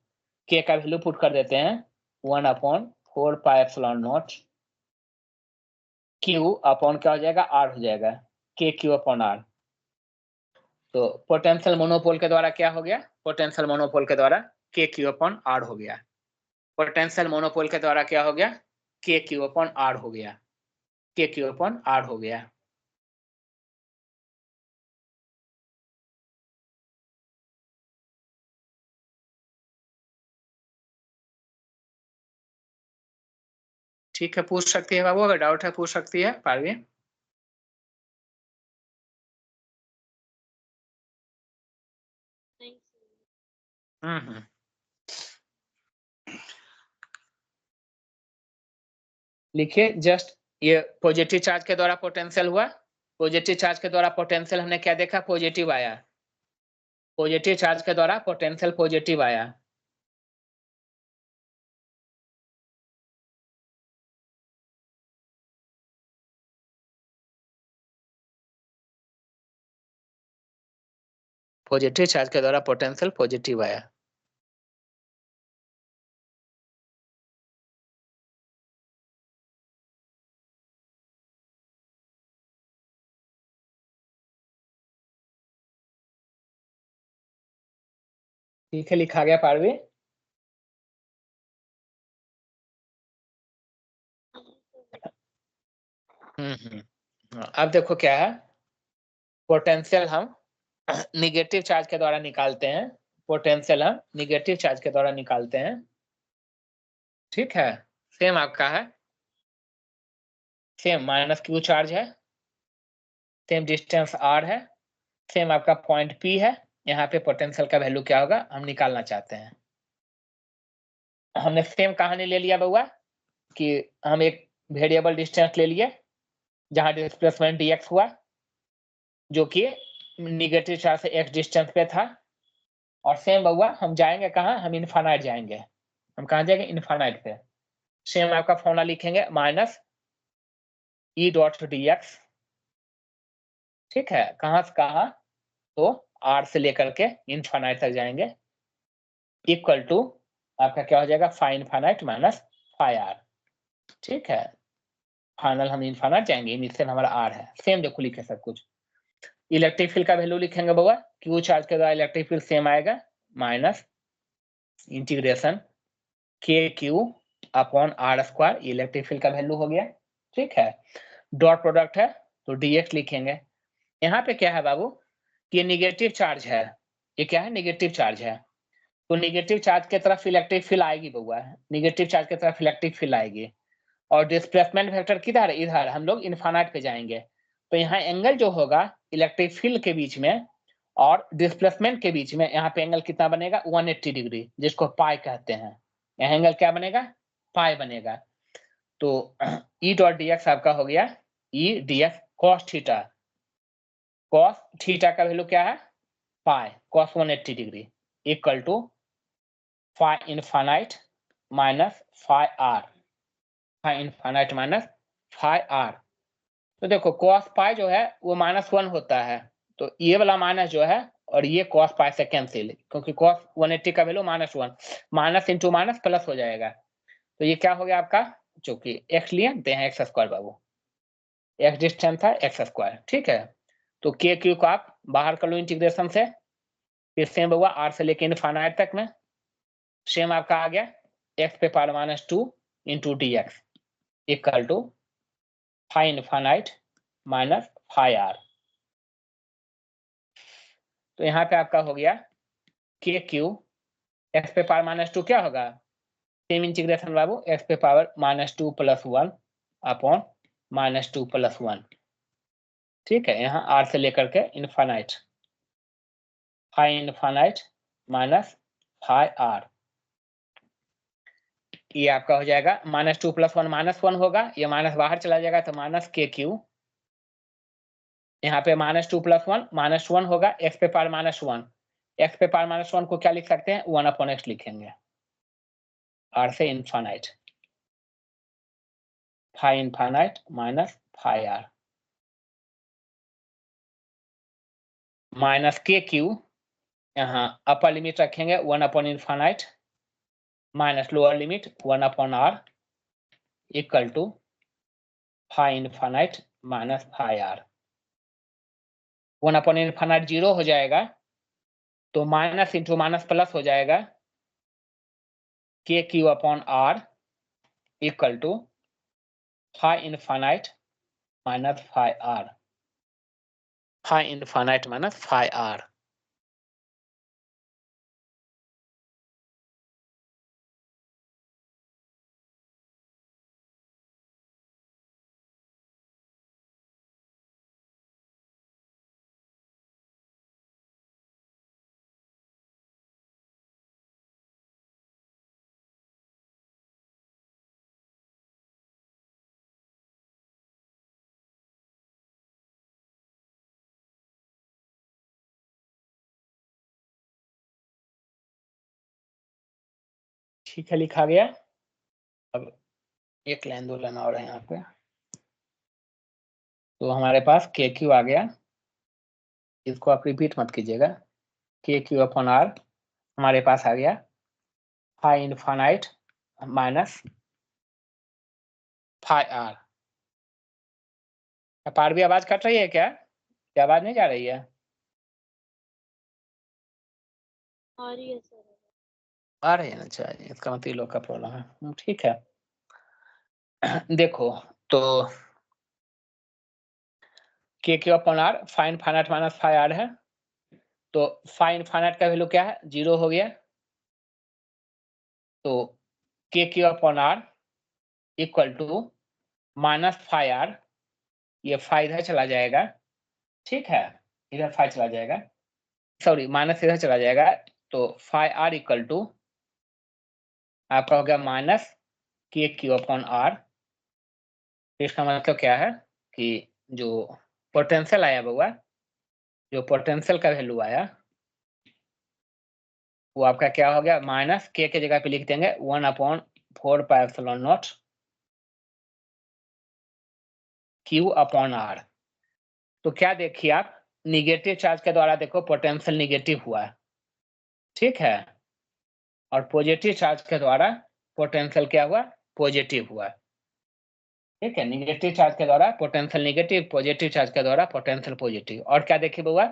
k का वैल्यू पुट कर देते हैं 1/4πε0 q अपॉन क्या हो जाएगा, r हो जाएगा, k³ अपॉन r। तो पोटेंशियल मोनोपोल के द्वारा क्या हो गया, पोटेंशियल मोनोपोल के द्वारा k³ अपॉन r हो गया, पोटेंशियल मोनोपोल के द्वारा क्या हो गया, k³ अपॉन r हो गया, k³ अपॉन r हो गया। ठीक है, पूछ सकती है बाबू, अगर डाउट है पूछ सकती है पारवीन। लिखिए जस्ट, ये पॉजिटिव चार्ज के द्वारा पोटेंशियल हुआ, पॉजिटिव चार्ज के द्वारा पोटेंशियल हमने क्या देखा, पॉजिटिव आया, पॉजिटिव चार्ज के द्वारा पोटेंशियल पॉजिटिव आया। पॉजिटिव चार्ज के द्वारा पोटेंशियल पॉजिटिव आया। ठीक है, लिखा गया पारवी। अब देखो क्या है, पोटेंशियल हम निगेटिव चार्ज के द्वारा निकालते हैं, पोटेंशियल हम निगेटिव चार्ज के द्वारा निकालते हैं। ठीक है, सेम आपका है, सेम -q चार्ज है, सेम डिस्टेंस r है, सेम आपका पॉइंट P है, यहाँ पे पोटेंशियल का वैल्यू क्या होगा हम निकालना चाहते हैं। हमने सेम कहानी ले लिया बउआ कि हम एक वेरिएबल डिस्टेंस ले लिए जहां डिस्प्लेसमेंट dx हुआ, जो कि निगेटिव चार्ज से x डिस्टेंस पे था, और सेम बउआ हम जाएंगे कहाँ, हम इनफाइनाइट जाएंगे, हम कहाँ जाएंगे, इनफाइनाइट पे। सेम आपका फॉर्मूला लिखेंगे -e.dx। ठीक है, कहाँ से कहाँ, तो r से लेकर के इनफाइनाइट तक जाएंगे, इक्वल टू आपका क्या हो जाएगा, phi infinite minus phi r। ठीक है, फाइनल हम इनफाइनाइट जाएंगे, इनिशियल हमारा r है, सेम देखो लिखे सब कुछ। इलेक्ट्रिक फील्ड का वैल्यू लिखेंगे बाबा, क्यू चार्ज के द्वारा इलेक्ट्रिक फील्ड सेम आएगा, minus integration k³ upon R square, electric field का वैल्यू हो गया। ठीक है, डॉट प्रोडक्ट है तो डीएक्स लिखेंगे। यहाँ पे क्या है बाबू कि नेगेटिव चार्ज है, ये क्या है नेगेटिव चार्ज है, तो नेगेटिव चार्ज की तरफ इलेक्ट्रिक फील्ड आएगी बउआ, नेगेटिव चार्ज की तरफ इलेक्ट्रिक फील्ड आएगी। और डिस्प्लेसमेंट वेक्टर किधर, इधर हम लोग इनफाइनाइट पे जाएंगे, तो यहाँ एंगल जो होगा इलेक्ट्रिक फील्ड के बीच में और डिस्प्लेसमेंट के बीच में, यहाँ पे एंगल कितना बनेगा 180 डिग्री, जिसको पाई कहते हैं। यहाँ एंगल क्या बनेगा, पाई बनेगा। तो ई डॉट डी एक्स आपका हो गया E D X cos theta, cos theta का वैल्यू क्या है पाई, cos 180 degree equal to phi infinite minus phi R, phi infinite minus phi R. तो देखो cos पाई जो है वो -1 होता है, तो ये वाला माइनस जो है और ये cos पाई से कैंसिल, क्योंकि cos 180 का value -1, minus into minus plus हो जाएगा। तो ये क्या हो गया आपका, चूंकि x लिए ते हैं एक्स स्क्वायर बाबू, x डिस्टेंस था एक्स स्क्वायर। ठीक है, तो के क्यू को आप बाहर कर लो इंटीग्रेशन से, फिर सेम होगा r से लेके इनफाइनाइट तक में, सेम आपका आ गया x पे power -2 into D X equal to phi infinite minus phi R. तो यहाँ पे आपका हो गया के क्यू एक्स पे पावर -2 क्या होगा, सेम इंटीग्रेशन बाबू एक्स पे पावर -2 + 1 अपॉन -2 + 1। ठीक है, यहाँ आर से लेकर के infinite, phi infinite minus phi R, ये आपका हो जाएगा -2 + 1 -1 होगा, ये माइनस बाहर चला जाएगा तो माइनस के क्यू, यहाँ पे -2 + 1 -1 होगा, एक्स पे पावर -1, एक्स पे पावर -1 को क्या लिख सकते हैं 1/x लिखेंगे, आर से infinite, phi infinite minus phi R minus K Q, यहाँ अपर लिमिट रखेंगे 1/इनफाइनाइट minus lower limit 1/r equal to phi infinite minus phi R. 1/इनफाइनाइट 0 हो जाएगा तो माइनस इंटू माइनस प्लस हो जाएगा, K Q upon R equal to phi infinite minus phi R, phi infinite minus phi R. ठीक है, लिखा गया। अब एक लाइन 2 लाइन और है यहाँ पे, तो हमारे पास के क्यू आ गया, इसको आप रिपीट मत कीजिएगा, के क्यू अपॉन आर हमारे पास आ गया phi infinite minus phi R. पार भी आवाज कट रही है क्या आवाज नहीं जा रही है? आ रही है सर। आ रही है ना, चाहिए इसका मतलब लोग का प्रॉब्लम है। ठीक है देखो, तो K Q upon R phi infinite minus phi R है, तो फाई इनफाइनाइट का वैल्यू क्या है 0 हो गया, तो K Q upon R equal to minus phi R, ये फाई इधर चला जाएगा। ठीक है, इधर फाई चला जाएगा, सॉरी माइनस इधर चला जाएगा, तो फाई आर इक्वल टू आपका हो गया minus K Q upon are. इसका मतलब क्या है कि जो पोटेंशियल आया बउआ, जो पोटेंशियल का वैल्यू आया वो आपका क्या हो गया, माइनस के जगह पे लिख देंगे 1/4πε0 क्यू अपॉन आर। तो क्या देखिए आप, निगेटिव चार्ज के द्वारा देखो पोटेंशियल निगेटिव हुआ है, ठीक है, और पॉजिटिव चार्ज के द्वारा पोटेंशियल क्या हुआ, पॉजिटिव हुआ। ठीक है, निगेटिव चार्ज के द्वारा पोटेंशियल निगेटिव, पॉजिटिव चार्ज के द्वारा पोटेंशियल पॉजिटिव। और क्या देखिए बउआ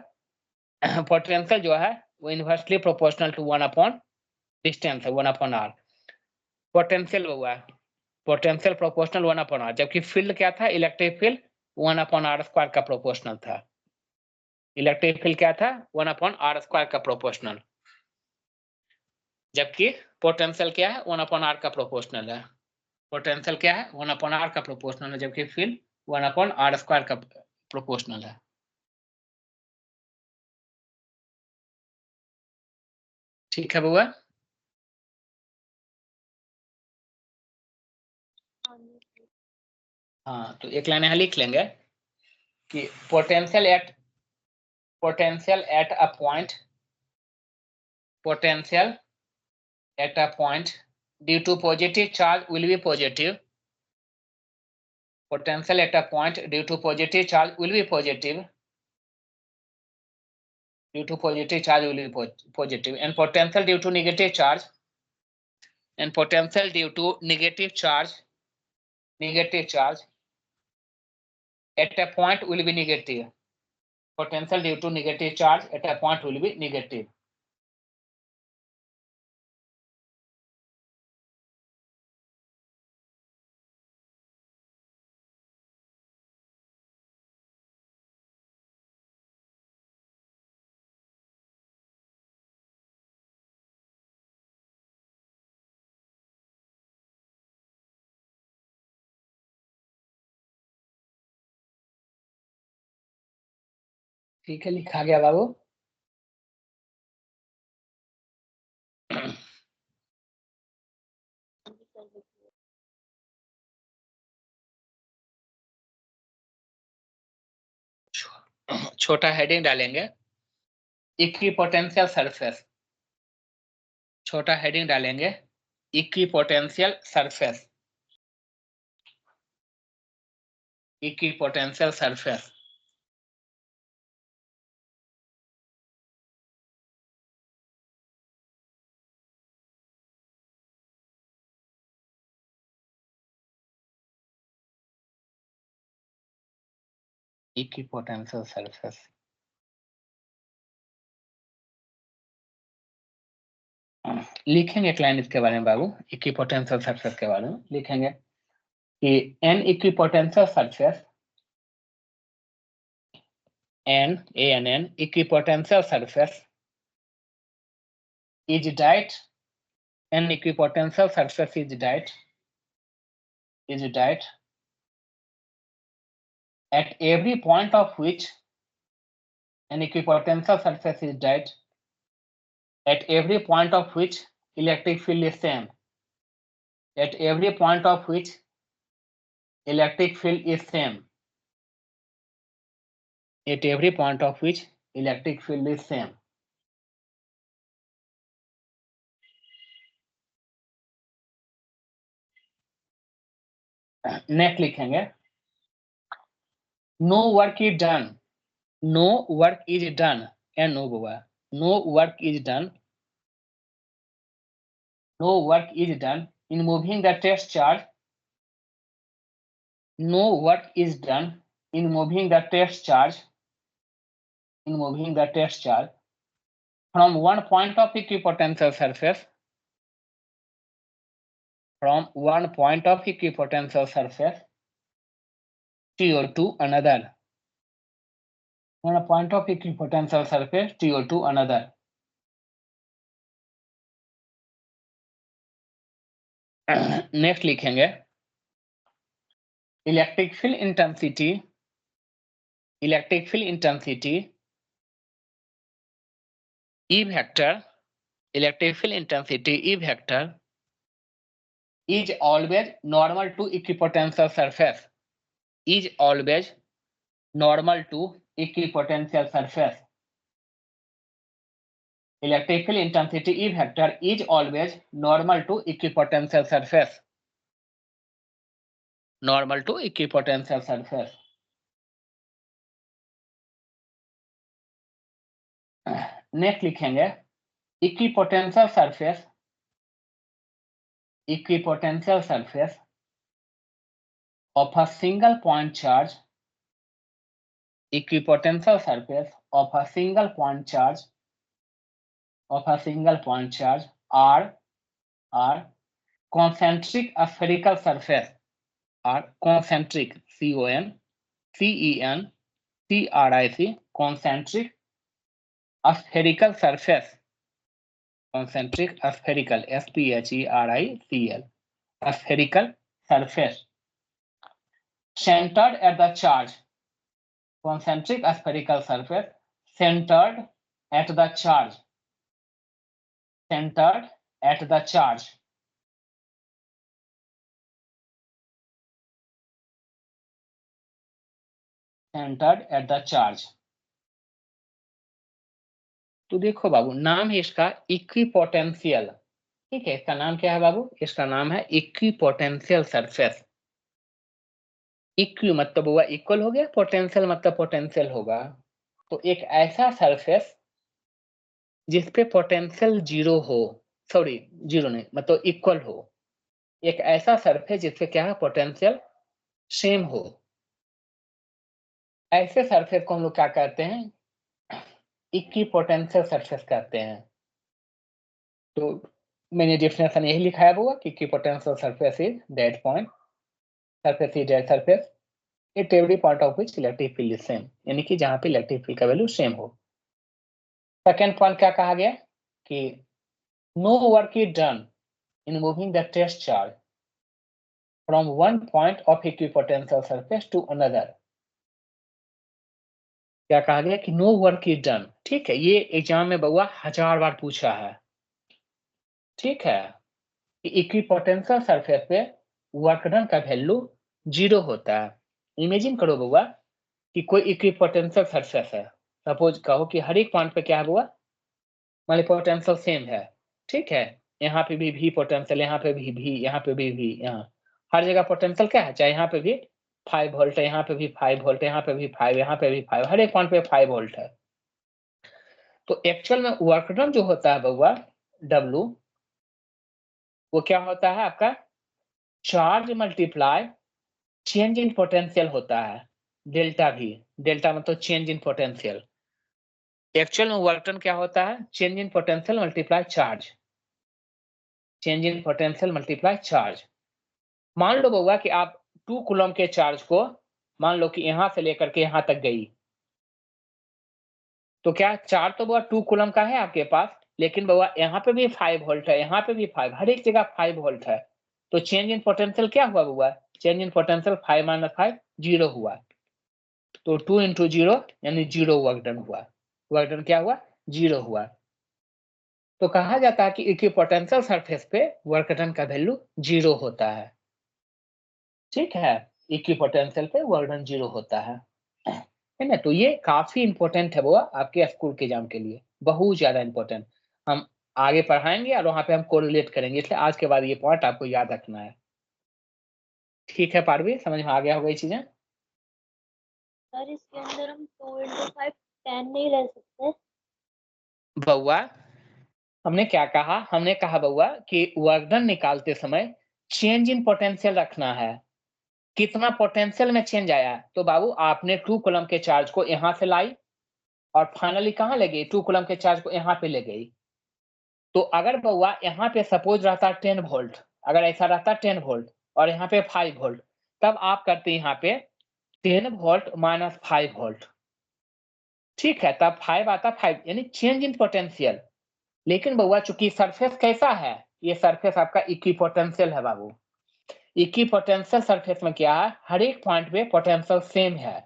पोटेंशियल जो है वो inversely proportional to 1 upon distance है 1/r। पोटेंशियल हुआ है, पोटेंशियल प्रोपोर्शनल 1/r, जबकि फील्ड क्या था, इलेक्ट्रिक फील्ड 1/r² का प्रोपोर्शनल था। इलेक्ट्रिक फील्ड क्या था, 1/r² का प्रोपोर्शनल, जबकि पोटेंशियल क्या है, 1/r का प्रोपोर्शनल है। पोटेंशियल क्या है, 1/r का प्रोपोर्शनल है, जबकि फील्ड 1/r² का प्रोपोर्शनल है। ठीक है बुआ? हाँ जी सर। हाँ, तो एक लाइन यहाँ लिख लेंगे कि potential at a point, potential at a point due to positive charge will be positive. Potential at a point due to positive charge will be positive. Due to positive charge will be positive, and potential due to negative charge, and potential due to negative charge at a point will be negative. Potential due to negative charge at a point will be negative. ठीक है, लिखा गया बाबू। हाँ जी sir, लिखिए। छोटा heading डालेंगे, equipotential surface. छोटा heading डालेंगे, equipotential surface. Equipotential surface. Equipotential surface. लिखेंगे एक लाइन इसके बारे में बाबू, इक्विपोटेंशियल सरफेस के बारे में लिखेंगे कि an equipotential surface, an equipotential surface is diet, an equipotential surface is diet at every point of which an equipotential surface is diet at every point of which electric field is same. At every point of which electric field is same. At every point of which electric field is same. Next लिखेंगे, no work is done, no work is done, and no बुआ, no work is done, no work is done in moving the test charge, no work is done in moving the test charge, in moving the test charge from one point of equipotential surface, from one point of equipotential surface to another, one point of equipotential surface to another. Next लिखेंगे, electric field intensity, electric field intensity E vector, electric field intensity E vector is always normal to equipotential surface, is always normal to equipotential surface. Electric field intensity E vector is always normal to equipotential surface, normal to equipotential surface. Next लिखेंगे, equipotential surface, equipotential surface of a single point charge, equipotential surface of a single point charge, of a single point charge R concentric spherical surface or concentric, C-O-N-C-E-N-T-R-I-C, concentric spherical surface, concentric spherical, S-P-H-E-R-I-C-L, spherical surface centered at the charge, concentric spherical surface centered at the charge, centered at the charge, centered at the charge। तो देखो बाबू, नाम है इसका equipotential, ठीक है। इसका नाम क्या है बाबू? इसका नाम है इक्विपोटेंशियल सरफेस। इक्वी मतलब हुआ इक्वल हो गया, पोटेंशियल मतलब पोटेंशियल होगा। तो एक ऐसा सरफेस जिसपे पोटेंशियल जीरो हो, सॉरी जीरो नहीं मतलब इक्वल हो, एक ऐसा सरफेस जिसपे क्या है पोटेंशियल सेम हो, ऐसे सरफेस को हम लोग क्या कहते हैं? इक्विपोटेंशियल सरफेस कहते हैं। तो मैंने डेफिनेशन यही लिखा है बुआ कि equipotential surface is that point, surface is that surface at every point of which electric field is same, यानी कि जहां पे इलेक्ट्रिक फील्ड का वैल्यू सेम हो। सेकंड पॉइंट क्या कहा गया कि no work is done in moving the test charge from one point of equipotential surface to another. क्या कहा गया कि नो वर्क इज डन, ठीक है। ये एग्जाम में बउआ 1000 बार पूछा है, ठीक है। इक्विपोटेंशियल सरफेस पे वर्क डन का वैल्यू जीरो होता है। इमेजिन करो बउआ कि कोई इक्विपोटेंशियल सरफेस है, सपोज कहो कि हर एक पॉइंट पे क्या है बउआ, मान ली पोटेंशियल सेम है, ठीक है। यहाँ पे भी v पोटेंशियल, यहाँ पे भी v, यहाँ पे भी v, यहाँ हर जगह पोटेंशियल क्या है, चाहे यहाँ पे भी 5 वोल्ट है, यहाँ पे भी 5 वोल्ट है, यहाँ पे भी 5, यहाँ पे भी 5, हर एक पॉइंट पे 5 वोल्ट है। तो एक्चुअल में वर्क डन जो होता है बउआ W, वो क्या होता है आपका charge multiply change in potential होता है, डेल्टा V। डेल्टा मतलब चेंज इन पोटेंशियल। एक्चुअल में वर्क डन क्या होता है? Change in potential multiply charge, change in potential multiply charge. मान लो बउआ कि आप 2 कूलम के चार्ज को मान लो कि यहां से लेकर के यहां तक गई, तो क्या चार्ज तो बउआ 2 कूलम का है आपके पास, लेकिन बउआ यहाँ पे भी 5 वोल्ट है, यहाँ पे भी 5, हर एक जगह 5 वोल्ट है। तो चेंज इन पोटेंशियल क्या हुआ बउआ? चेंज इन पोटेंशियल 5 - 5 0 हुआ। तो 2 × 0 यानी 0 वर्क डन हुआ। वर्क डन क्या हुआ? 0 हुआ। तो कहा जाता है कि इक्विपोटेंशियल सरफेस पे वर्क डन का वैल्यू 0 होता है, ठीक है। इक्विपोटेंशियल पे वर्क डन 0 होता है ना। तो ये काफी इंपॉर्टेंट है वो आपके स्कूल के एग्जाम के लिए, बहुत ज्यादा इंपॉर्टेंट। हम आगे पढ़ाएंगे और वहां पे हम कोरिलेट करेंगे, इसलिए आज के बाद ये पॉइंट आपको याद रखना है, ठीक है। पारवी समझ में आ गया होगा ये चीजें? सर इसके अंदर हम 2 × 5 10 नहीं ले सकते? बउआ हमने क्या कहा? हमने कहा बउआ कि वर्क डन निकालते समय चेंज इन पोटेंशियल रखना है। कितना पोटेंशियल में चेंज आया? तो बाबू आपने 2 कूलम के चार्ज को यहां से लाई और फाइनली कहां ले गई? 2 कूलम के चार्ज को यहां पे ले गई। तो अगर बउआ यहाँ पे सपोज रहता 10 वोल्ट, अगर ऐसा रहता 10 वोल्ट और यहाँ पे 5 वोल्ट, तब आप करते यहाँ पे 10 वोल्ट माइनस 5 वोल्ट, ठीक है। तब 5 आता 5, यानी चेंज इन पोटेंशियल। लेकिन बउआ चूंकि सरफेस कैसा है, ये सरफेस आपका इक्विपोटेंशियल है बाबू। इक्विपोटेंशियल सरफेस में क्या है, हर एक पॉइंट पे पोटेंशियल सेम है।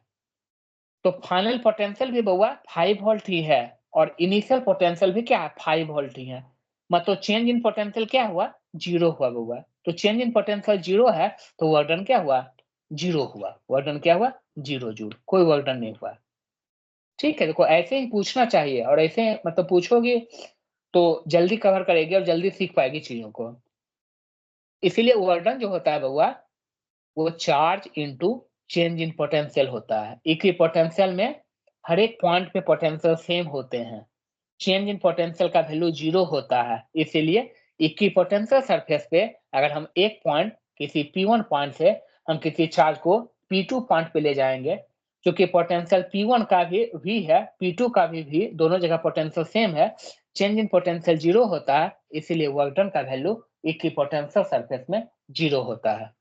तो फाइनल पोटेंशियल भी बउआ 5 वोल्ट ही है और इनिशियल पोटेंशियल भी क्या है, 5 वोल्ट ही है। मतलब चेंज इन पोटेंशियल क्या हुआ? 0 हुआ बउआ। तो चेंज इन पोटेंशियल 0 है, तो वर्क डन क्या हुआ? 0 हुआ। वर्क डन क्या हुआ? 0 जूल, कोई वर्क डन नहीं हुआ, ठीक है। देखो ऐसे ही पूछना चाहिए, और ऐसे मतलब पूछोगे तो जल्दी कवर करेगी और जल्दी सीख पाएगी चीजों को। इसीलिए वर्क डन जो होता है बउआ, वो charge into change in potential होता है। इक्विपोटेंशियल में हर एक पॉइंट पे पोटेंशियल सेम होते हैं, चेंज इन पोटेंशियल का वैल्यू 0 होता है। इसीलिए इक्विपोटेंशियल सरफेस पे अगर हम एक पॉइंट किसी P1 पॉइंट से हम किसी चार्ज को P2 पॉइंट पे ले जाएंगे, क्योंकि पोटेंशियल P1 का भी V है, P2 का भी V, दोनों जगह पोटेंशियल सेम है। चेंज इन पोटेंशियल 0 होता है, इसीलिए वर्क डन का वैल्यू इक्विपोटेंशियल सरफेस में 0 होता है।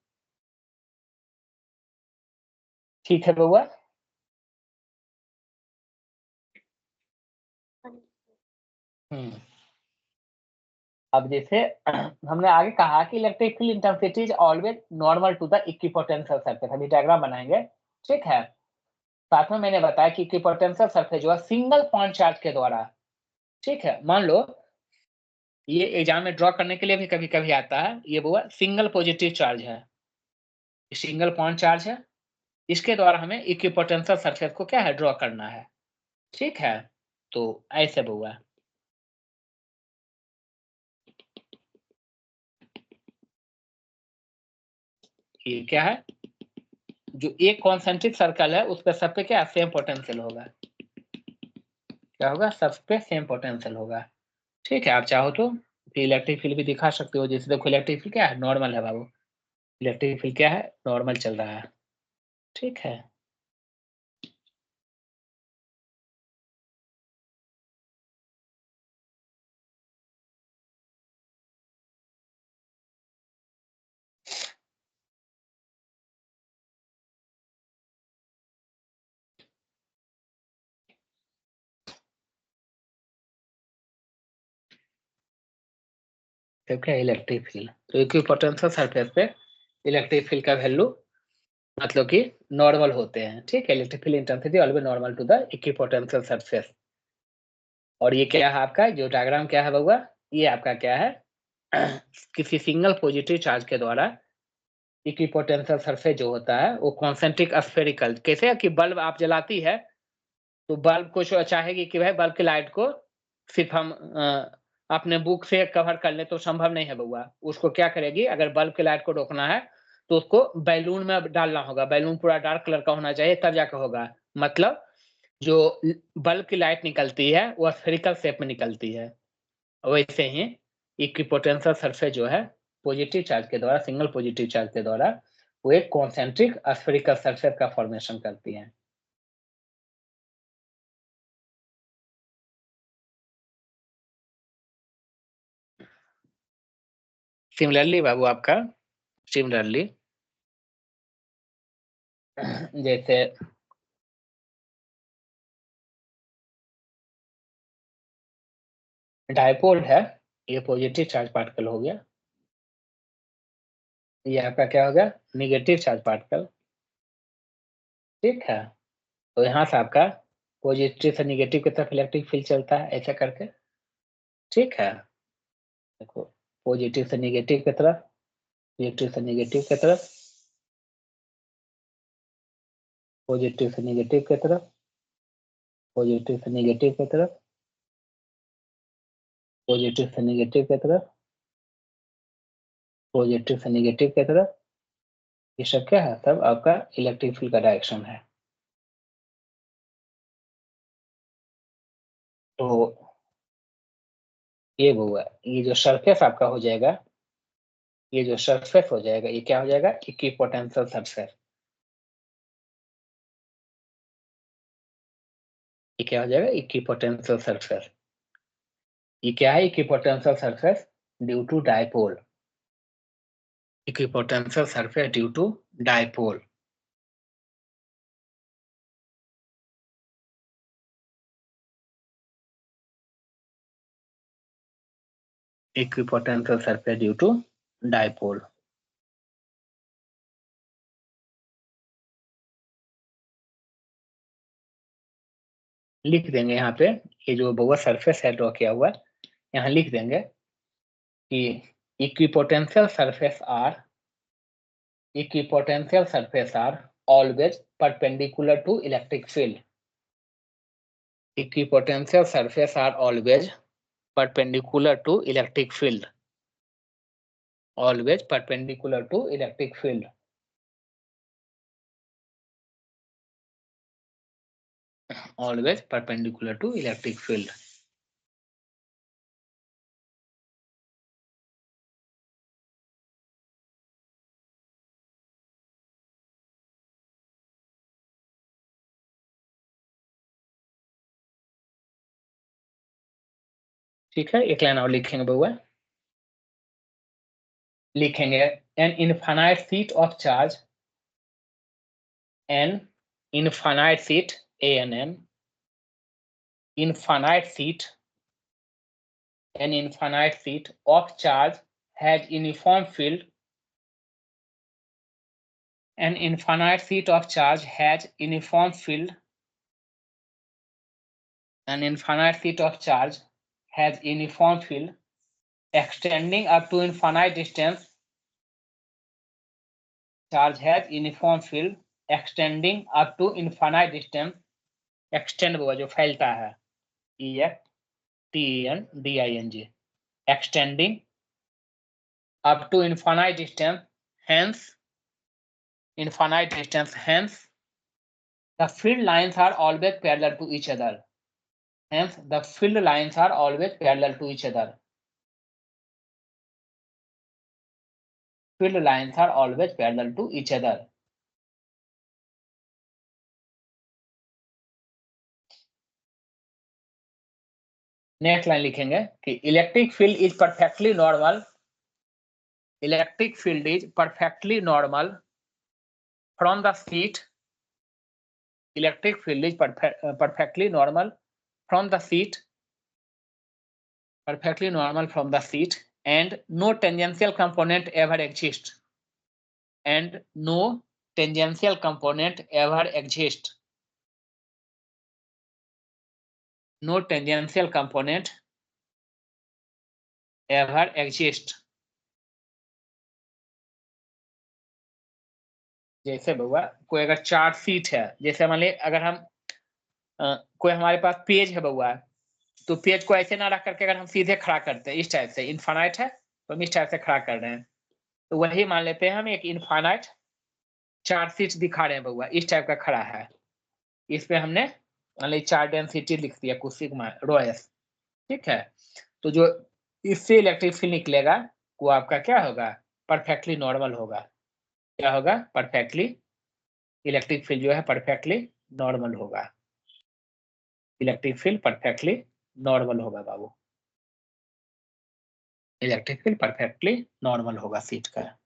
ठीक है बउआ? अब जैसे हमने आगे कहा कि electric field intensity is always normal to the equipotential surface. अभी डायग्राम बनाएंगे, ठीक है। साथ में मैंने बताया कि इक्विपोटेंशियल सरफेस जो है सिंगल पॉइंट चार्ज के द्वारा, ठीक है। मान लो ये एग्जाम में ड्रॉ करने के लिए भी कभी कभी आता है, ये वो सिंगल पॉजिटिव चार्ज है, सिंगल पॉइंट चार्ज है, इसके द्वारा हमें इक्विपोटेंशियल सरफेस को क्या है ड्रॉ करना है, ठीक है। तो ऐसे हुआ, ये क्या है, जो एक कॉन्सेंट्रिक सर्कल है उस पर सब पे क्या सेम पोटेंशियल होगा, क्या होगा, सब पे सेम पोटेंशियल होगा, ठीक है। आप चाहो तो इलेक्ट्रिक फील्ड भी दिखा सकते हो, जैसे देखो इलेक्ट्रिक फील्ड क्या है, नॉर्मल है बाबू, इलेक्ट्रिक फील्ड क्या है, नॉर्मल चल रहा है, ठीक है। तो क्या इलेक्ट्रिक फील्ड, तो इक्विपोटेंशियल सरफेस पे इलेक्ट्रिक फील्ड का वैल्यू मतलब कि नॉर्मल होते हैं, ठीक है। Electric field intensity always normal to the equipotential surface. और ये क्या है आपका जो डायग्राम क्या है बउआ, ये आपका क्या है किसी सिंगल पॉजिटिव चार्ज के द्वारा इक्विपोटेंशियल सरफेस जो होता है वो कॉन्सेंट्रिक स्फेरिकल, कैसे कि बल्ब आप जलाती है तो बल्ब को चाहेगी कि भाई बल्ब की लाइट को सिर्फ हम अपने बुक से कवर कर ले, तो संभव नहीं है बउआ। उसको क्या करेगी, अगर बल्ब की लाइट को रोकना है तो उसको बैलून में डालना होगा, बैलून पूरा डार्क कलर का होना चाहिए तब जाकर होगा। मतलब जो बल्ब की लाइट निकलती है वो स्फेरिकल शेप में निकलती है। वैसे ही इक्विपोटेंशियल सरफेस जो है पॉजिटिव चार्ज के द्वारा, सिंगल पॉजिटिव चार्ज के द्वारा वो एक कॉन्सेंट्रिक स्फेरिकल सरफेस का फॉर्मेशन करती है। सिमिलरली बाबू आपका, सिमिलरली जैसे डायपोल है, ये पॉजिटिव चार्ज पार्टिकल हो गया, ये आपका क्या हो गया, निगेटिव चार्ज पार्टिकल, ठीक है। तो यहाँ से आपका पॉजिटिव से निगेटिव की तरफ इलेक्ट्रिक फील्ड चलता है ऐसा करके, ठीक है। देखो पॉजिटिव से निगेटिव की तरफ, निगेटिव से निगेटिव की तरफ, पॉजिटिव से निगेटिव की तरफ, पॉजिटिव से निगेटिव की तरफ, पॉजिटिव से निगेटिव की तरफ, पॉजिटिव से निगेटिव की तरफ, ये सब क्या है, सब आपका इलेक्ट्रिक फील्ड का डायरेक्शन है। तो ये हुआ, ये जो सरफेस आपका हो जाएगा, ये जो सरफेस हो जाएगा ये क्या हो जाएगा, इक्विपोटेंशियल सरफेस। ये क्या हो जाएगा, इक्विपोटेंशियल सरफेस। ये क्या है, equipotential surface due to dipole, equipotential surface due to dipole. Equipotential surface due to dipole. लिख देंगे यहाँ पे, ये जो बहुआ सरफेस है ड्रॉ किया हुआ, यहाँ लिख देंगे कि equipotential surface are, equipotential surface are always perpendicular to electric field. Equipotential surface are always perpendicular to electric field, always perpendicular to electric field, always perpendicular to electric field। ठीक है, एक लाइन और लिखेंगे बउआ, लिखेंगे an infinite sheet of charge, an infinite sheet, ANN, infinite seat, an infinite seat of charge has uniform field. An infinite seat of charge has uniform field. An infinite seat of charge has uniform field extending up to infinite distance. Charge has uniform field extending up to infinite distance. Extend वो जो फैलता है, EXTENDING, extending up to infinite distance. Hence, infinite distance. Hence, the field lines are always parallel to each other. Hence, the field lines are always parallel to each other. Field lines are always parallel to each other. Next line लिखेंगे कि electric field is perfectly normal. Electric field is perfectly normal from the seat. Electric field is perfectly normal from the seat. Perfectly normal from the seat, and no tangential component ever exists. And no tangential component ever exists. No tangential component ever exists. जैसे बउआ कोई अगर चार seat है, जैसे मान ली अगर हम कोई हमारे पास पेज है बउआ, तो पेज को ऐसे ना रख करके अगर हम सीधे खड़ा करते हैं इस टाइप से, इनफाइनाइट है तो हम इस टाइप से खड़ा कर रहे हैं, तो वही मान लेते हैं हम एक इनफाइनाइट चार सीट दिखा रहे हैं बउआ, इस टाइप का खड़ा है. इस पे हमने मान ली चार डेंसिटी लिख दिया कुछ सिग्मा रो एस. ठीक है, तो जो इससे इलेक्ट्रिक फील्ड निकलेगा वो आपका क्या होगा, परफेक्टली नॉर्मल होगा. क्या होगा, परफेक्टली, इलेक्ट्रिक फील्ड जो है परफेक्टली नॉर्मल होगा. इलेक्ट्रिक फील्ड परफेक्टली नॉर्मल होगा बाबू. इलेक्ट्रिक फील्ड परफेक्टली नॉर्मल होगा सीट का.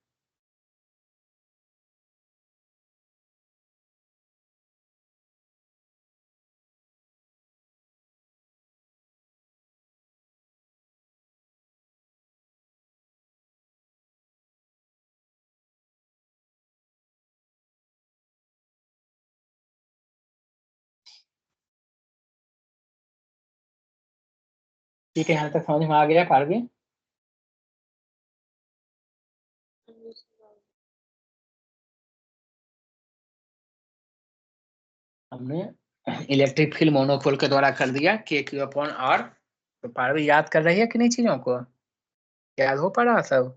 ठीक है, यहाँ तक समझ में आ गया पारवी? हमने इलेक्ट्रिक फील्ड मोनोपोल के द्वारा कर दिया KQ/R. तो पारवी याद कर रही है कि नहीं चीजों को, याद हो पा रहा सब?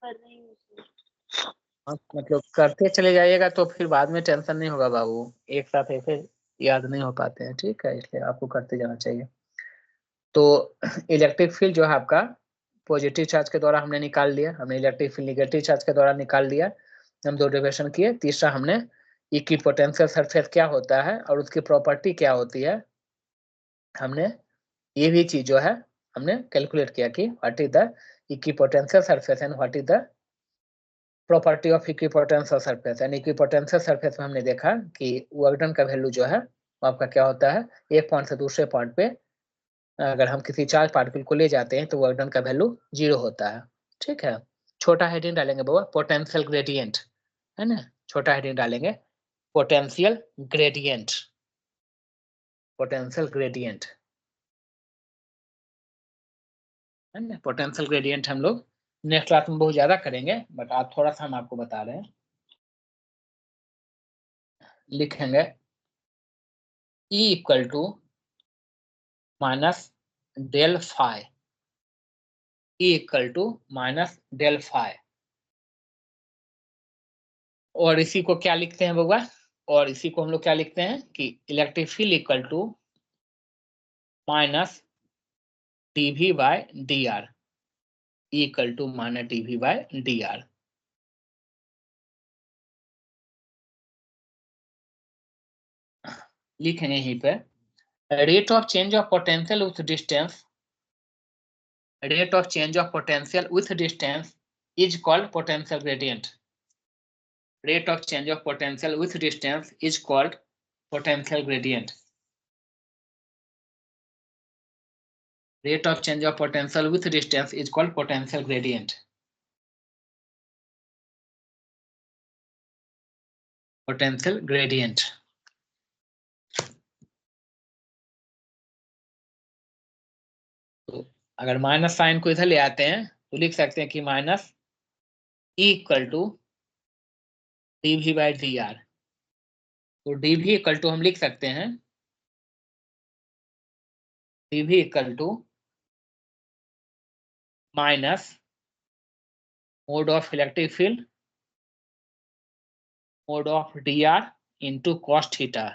कर रही हूँ सर. हाँ, मतलब करते चले जाइएगा तो फिर बाद में टेंशन नहीं होगा बाबू, एक साथ ऐसे याद नहीं हो पाते हैं. ठीक है, इसलिए आपको करते जाना चाहिए. तो इलेक्ट्रिक फील्ड जो है आपका पॉजिटिव चार्ज के द्वारा हमने निकाल लिया, हमने इलेक्ट्रिक फील्ड नेगेटिव चार्ज के द्वारा निकाल लिया. हम दो डेरिवेशन किए. तीसरा हमने इक्विपोटेंशियल सरफेस क्या होता है और उसकी प्रॉपर्टी क्या होती है, हमने ये भी चीज जो है हमने कैलकुलेट किया कि what is the equipotential surface and what is the property of equipotential surface. And equipotential surface में हमने देखा कि वर्क डन का वैल्यू जो है वो आपका क्या होता है, एक पॉइंट से दूसरे पॉइंट पे अगर हम किसी चार्ज पार्टिकल को ले जाते हैं तो वर्क डन का वैल्यू 0 होता है. ठीक है, छोटा हेडिंग डालेंगे बाबा, पोटेंशियल ग्रेडियंट, है ना, छोटा हेडिंग डालेंगे पोटेंशियल ग्रेडियंट. पोटेंशियल ग्रेडियंट है ना, पोटेंशियल ग्रेडियंट हम लोग नेक्स्ट क्लास में बहुत ज्यादा करेंगे, बट आज थोड़ा सा हम आपको बता रहे हैं. लिखेंगे E equal to minus del phi. E equal to minus del phi. और इसी को क्या लिखते हैं बउआ, और इसी को हम लोग क्या लिखते हैं कि electric field equal to minus dV by dr. Equal to minus dV by dr. लिखेंगे यहीं पे rate of change of potential with distance, rate of change of potential with distance is called potential gradient. Rate of change of potential with distance is called potential gradient. Rate of change of potential with distance is called potential gradient. Potential gradient. तो अगर minus sign को इधर ले आते हैं तो लिख सकते हैं कि minus E equal to dV by dr। तो dV इक्वल टू हम लिख सकते हैं dV equal to minus mod of electric field mod of dr into cos theta.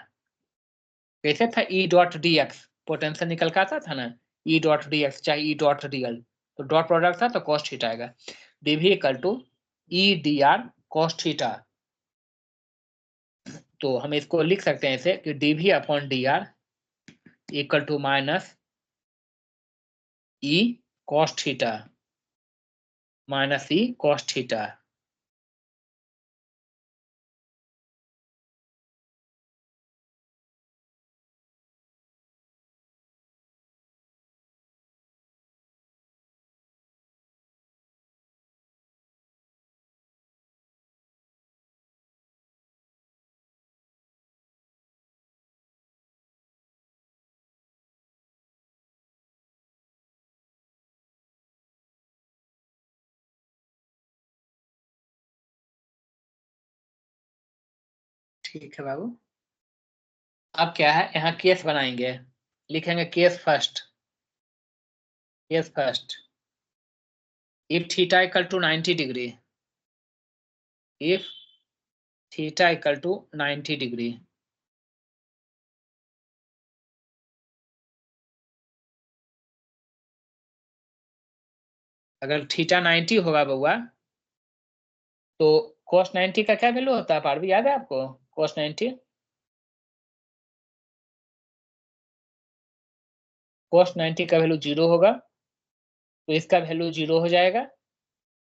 कैसे था E डॉट dx, पोटेंशियल निकल का आता था ना, E डॉट dx चाहे E डॉट dl, तो डॉट प्रोडक्ट था तो कॉस थीटा आएगा। dV equal to E dr cos theta. तो हम इसको लिख सकते हैं ऐसे कि dV upon dr equal to minus E cos theta minus E cos theta. ठीक है बाबू। अब क्या है, यहाँ केस बनाएंगे, लिखेंगे case first. Case first, if theta equal to 90 degree, if theta equal to 90 degree, अगर थीटा 90 होगा बउआ तो cos 90 का क्या वैल्यू होता है पारवी, याद है आपको? cos 90, cos 90 का वैल्यू 0 होगा तो इसका वैल्यू 0 हो जाएगा।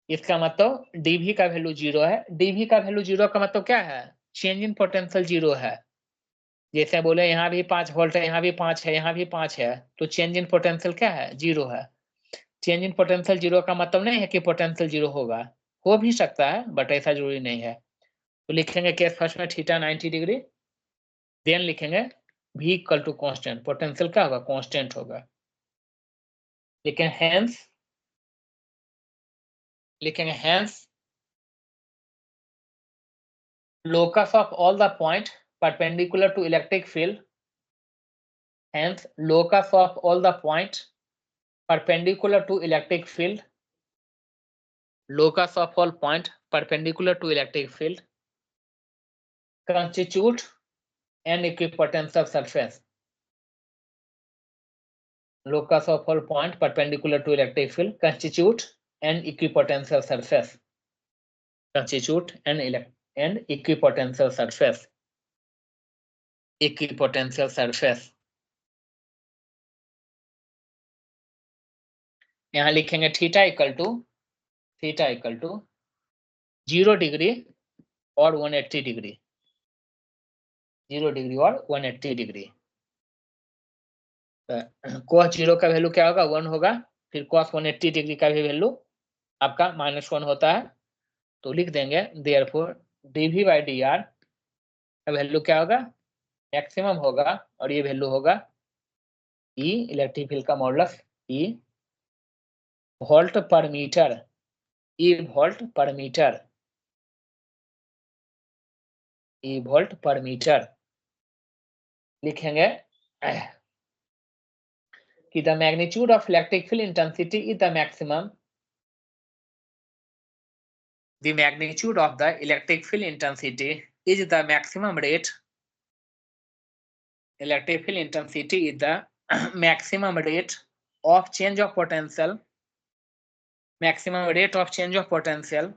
इसका मतलब dV का वैल्यू 0 है। dV का वैल्यू 0 का मतलब क्या है, चेंज इन पोटेंशियल 0 है। जैसे बोले यहाँ भी 5 वोल्ट है, यहाँ भी 5 है, यहाँ भी 5 है, तो चेंज इन पोटेंशियल क्या है, 0 है। चेंज इन पोटेंशियल 0 का मतलब नहीं है कि पोटेंशियल 0 होगा, हो भी सकता है बट ऐसा जरूरी नहीं है। तो लिखेंगे केस फर्स्ट में थीटा 90 डिग्री, देन लिखेंगे V equal to constant, potential क्या होगा, कॉन्स्टेंट होगा। लेकिन हैंस लिखेंगे hence locus of all the point perpendicular to electric field, hence locus of all the point perpendicular to electric field, locus of all point perpendicular to electric field constitute an equipotential surface. Locus of all point perpendicular to electric field constitute an equipotential surface. Constitute an equipotential surface. Equipotential surface. यहाँ लिखेंगे theta equal to 0 degree और 180 degree, 0 degree और 180 degree. cos 0 का value क्या होगा, 1 होगा। फिर cos 180 degree का भी वैल्यू आपका -1 होता है। तो लिख देंगे देयरफॉर dV बाई dr का वैल्यू क्या होगा, मैक्सिमम होगा, और ये वैल्यू होगा E इलेक्ट्रिक फील्ड का मॉडुलस E वोल्ट पर मीटर, E वोल्ट पर मीटर, E वोल्ट पर मीटर। लिखेंगे कि the magnitude of electric field intensity is the maximum, the magnitude of the electric field intensity is the maximum rate, electric field intensity is the maximum rate of change of potential, maximum rate of change of potential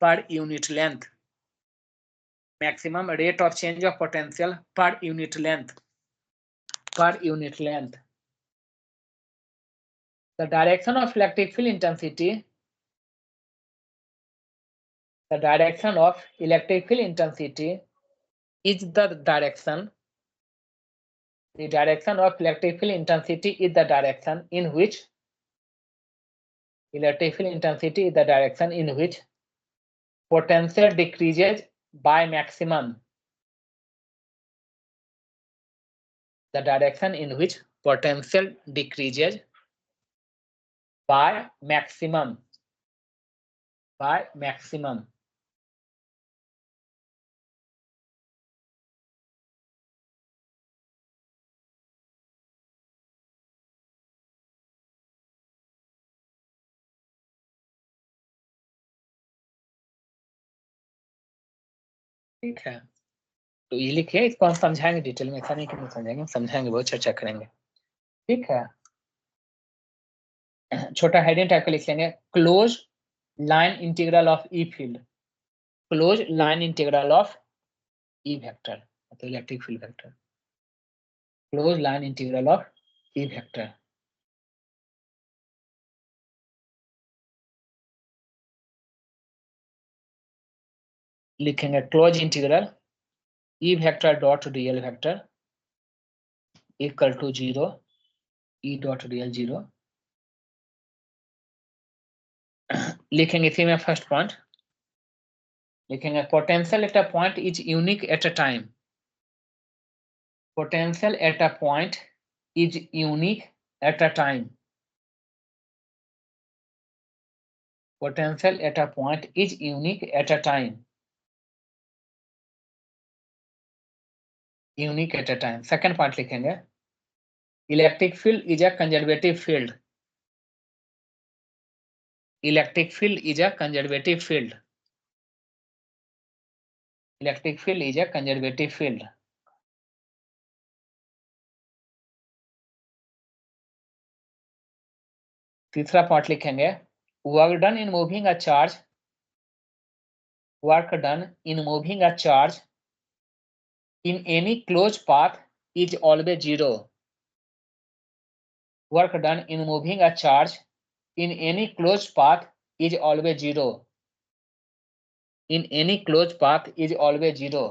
per unit length, maximum rate of change of potential per unit length. Per unit length. The direction of electric field intensity. The direction of electric field intensity is the direction. The direction of electric field intensity is the direction in which electric field intensity is the direction in which potential decreases by maximum. The direction in which potential decreases by maximum. By maximum. ठीक है, तो ये लिखे, इसको हम समझाएंगे detail में, ऐसा नहीं कि नहीं समझाएंगे, समझाएंगे, बहुत चर्चा करेंगे। ठीक है, छोटा हेडिंग टाइप का लिख लेंगे, close line integral of E field. Close line integral of E vector, मतलब electric field vector. Close line integral of E vector. लिखेंगे close integral E vector dot DL vector equal to 0, E dot DL 0। लिखेंगे इसी में first point लिखेंगे, potential at a point is unique at a time. Potential at a point is unique at a time. Potential at a point is unique at a time. Unique at a time. Second part लिखेंगे, electric field is a conservative field. Electric field is a conservative field. Electric field is a conservative field. तीसरा part लिखेंगे, work done in moving a charge. Work done in moving a charge in any closed path is always 0. Work done in moving a charge in any closed path is always 0. In any closed path is always 0.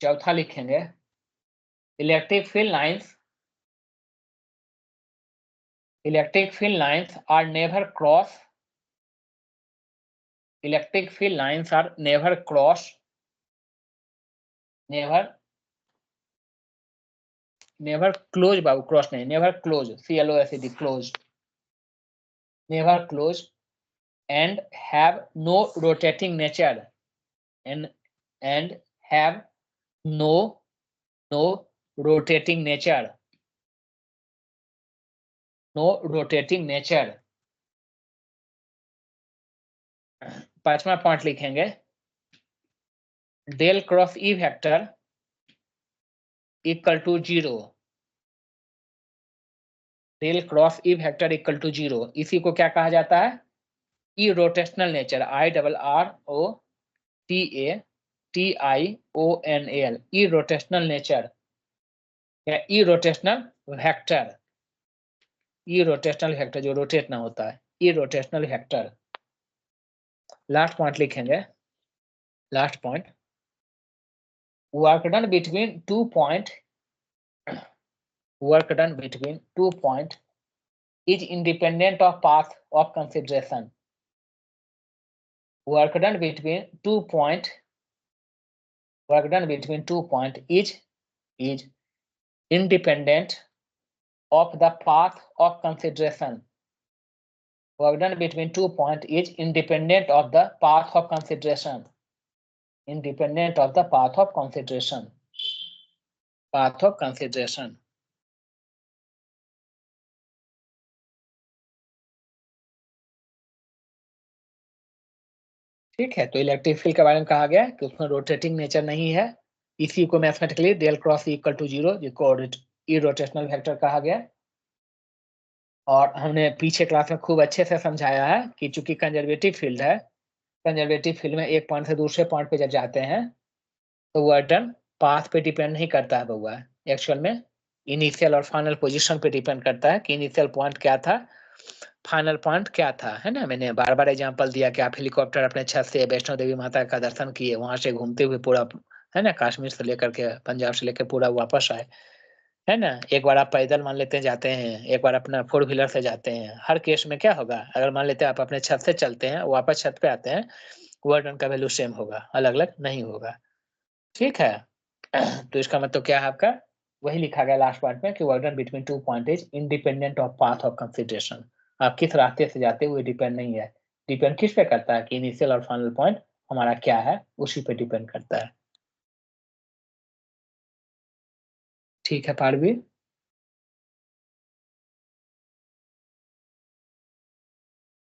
चौथा लिखेंगे, electric field lines are never cross. Electric field lines are never cross, never close, बाबू cross नहीं, never close, CLOSED, close, never close and have no rotating nature, and have no rotating nature, no rotating nature. पांचवा point लिखेंगे, del cross E vector equal to 0। Del cross E vector equal to 0, इसी को क्या कहा जाता है, irrotational nature, IRROTATIONAL, irrotational nature या ई rotational vector. ई rotational vector जो रोटेट ना होता है, ई रोटेशनल वेक्टर। लास्ट पॉइंट लिखेंगे, last point, work done between 2 point, work done between 2 points is independent of path of consideration. Work done between 2 points is independent of the path of consideration. Work done between 2 points is independent of the path of consideration. Independent of the path of consideration. Path of consideration. ठीक है, तो electric field के बारे में कहा गया कि उसमें रोटेटिंग नेचर नहीं है, इसी को mathematically del cross equal to 0, जिसको इरोटेशनल वेक्टर कहा गया। और हमने पीछे क्लास में खूब अच्छे से समझाया है कि चूंकि कंजर्वेटिव फील्ड है, कंजर्वेटिव फील्ड में एक पॉइंट से दूसरे पॉइंट पे जब जाते हैं तो वर्क डन पाथ पे डिपेंड नहीं करता है बउआ, एक्चुअल में इनिशियल और फाइनल पोजीशन पे डिपेंड करता है कि इनिशियल पॉइंट क्या था, फाइनल पॉइंट क्या था, है ना। मैंने बार-बार एग्जांपल दिया कि आप हेलीकॉप्टर अपने छत से वैष्णो देवी माता का दर्शन किए, वहां से घूमते हुए पूरा, है ना, कश्मीर से लेकर के पंजाब से लेकर पूरा वापस आए, है ना। एक बार आप पैदल मान लेते हैं जाते हैं, एक बार अपना 4 व्हीलर से जाते हैं, हर केस में क्या होगा, अगर मान लेते हैं आप अपने छत से चलते हैं वापस छत पे आते हैं, वर्क डन का वैल्यू सेम होगा, अलग-अलग नहीं होगा, ठीक है। तो इसका मतलब क्या है आपका, वही लिखा गया लास्ट पार्ट में कि work done between 2 point is independent of path of consideration. आप किस रास्ते से जाते हुए डिपेंड नहीं है, डिपेंड किस पे करता है कि इनिशियल और फाइनल पॉइंट हमारा क्या है, उसी पे डिपेंड करता है, ठीक है पारवी।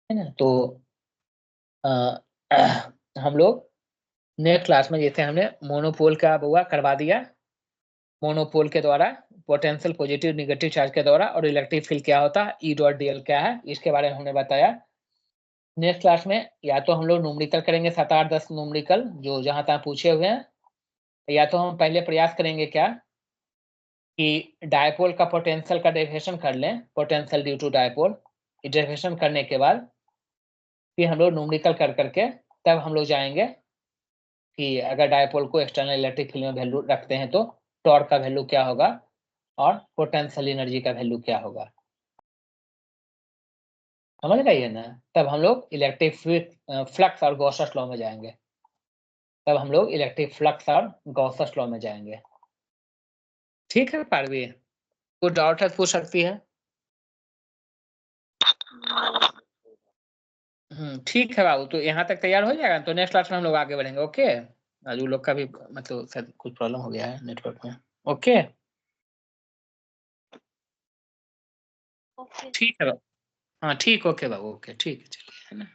है ना। तो अ, हम लोग नेक्स्ट क्लास में जैसे हमने मोनोपोल का बुआ करवा दिया, मोनोपोल के द्वारा पोटेंशियल पॉजिटिव नेगेटिव चार्ज के द्वारा और इलेक्ट्रिक फील्ड क्या होता है, ई डॉट डीएल क्या है, इसके बारे में हमने बताया। नेक्स्ट क्लास में या तो हम लोग न्यूमेरिकल करेंगे 7 8 10 न्यूमेरिकल जो जहां तक पूछे हुए हैं, या तो हम पहले प्रयास करेंगे क्या कि डायपोल का पोटेंशियल का डेरिवेशन कर लें, potential due to dipole, derivation करने के बाद फिर हम लोग न्यूमेरिकल कर करके तब हम लोग जाएंगे कि अगर डायपोल को एक्सटर्नल इलेक्ट्रिक फील्ड में वैल्यू रखते हैं तो टॉर्क का वैल्यू क्या होगा और पोटेंशियल एनर्जी का वैल्यू क्या होगा, समझ गए ना। तब हम लोग इलेक्ट्रिक फ्लक्स और गॉसेस लॉ में जाएंगे, तब हम लोग इलेक्ट्रिक फ्लक्स और गॉसेस लॉ में जाएंगे, ठीक है पारवी। कोई डाउट है पूछ सकती है। ठीक है बाबू, तो यहाँ तक तैयार हो जाएगा, तो नेक्स्ट क्लास में हम लोग आगे बढ़ेंगे, ओके। आज लोग का भी मतलब शायद कुछ प्रॉब्लम हो गया है नेटवर्क में, ओके ओके ठीक है बाबू, हाँ ठीक, ओके बाबू, ओके ठीक है, चलिए, है ना।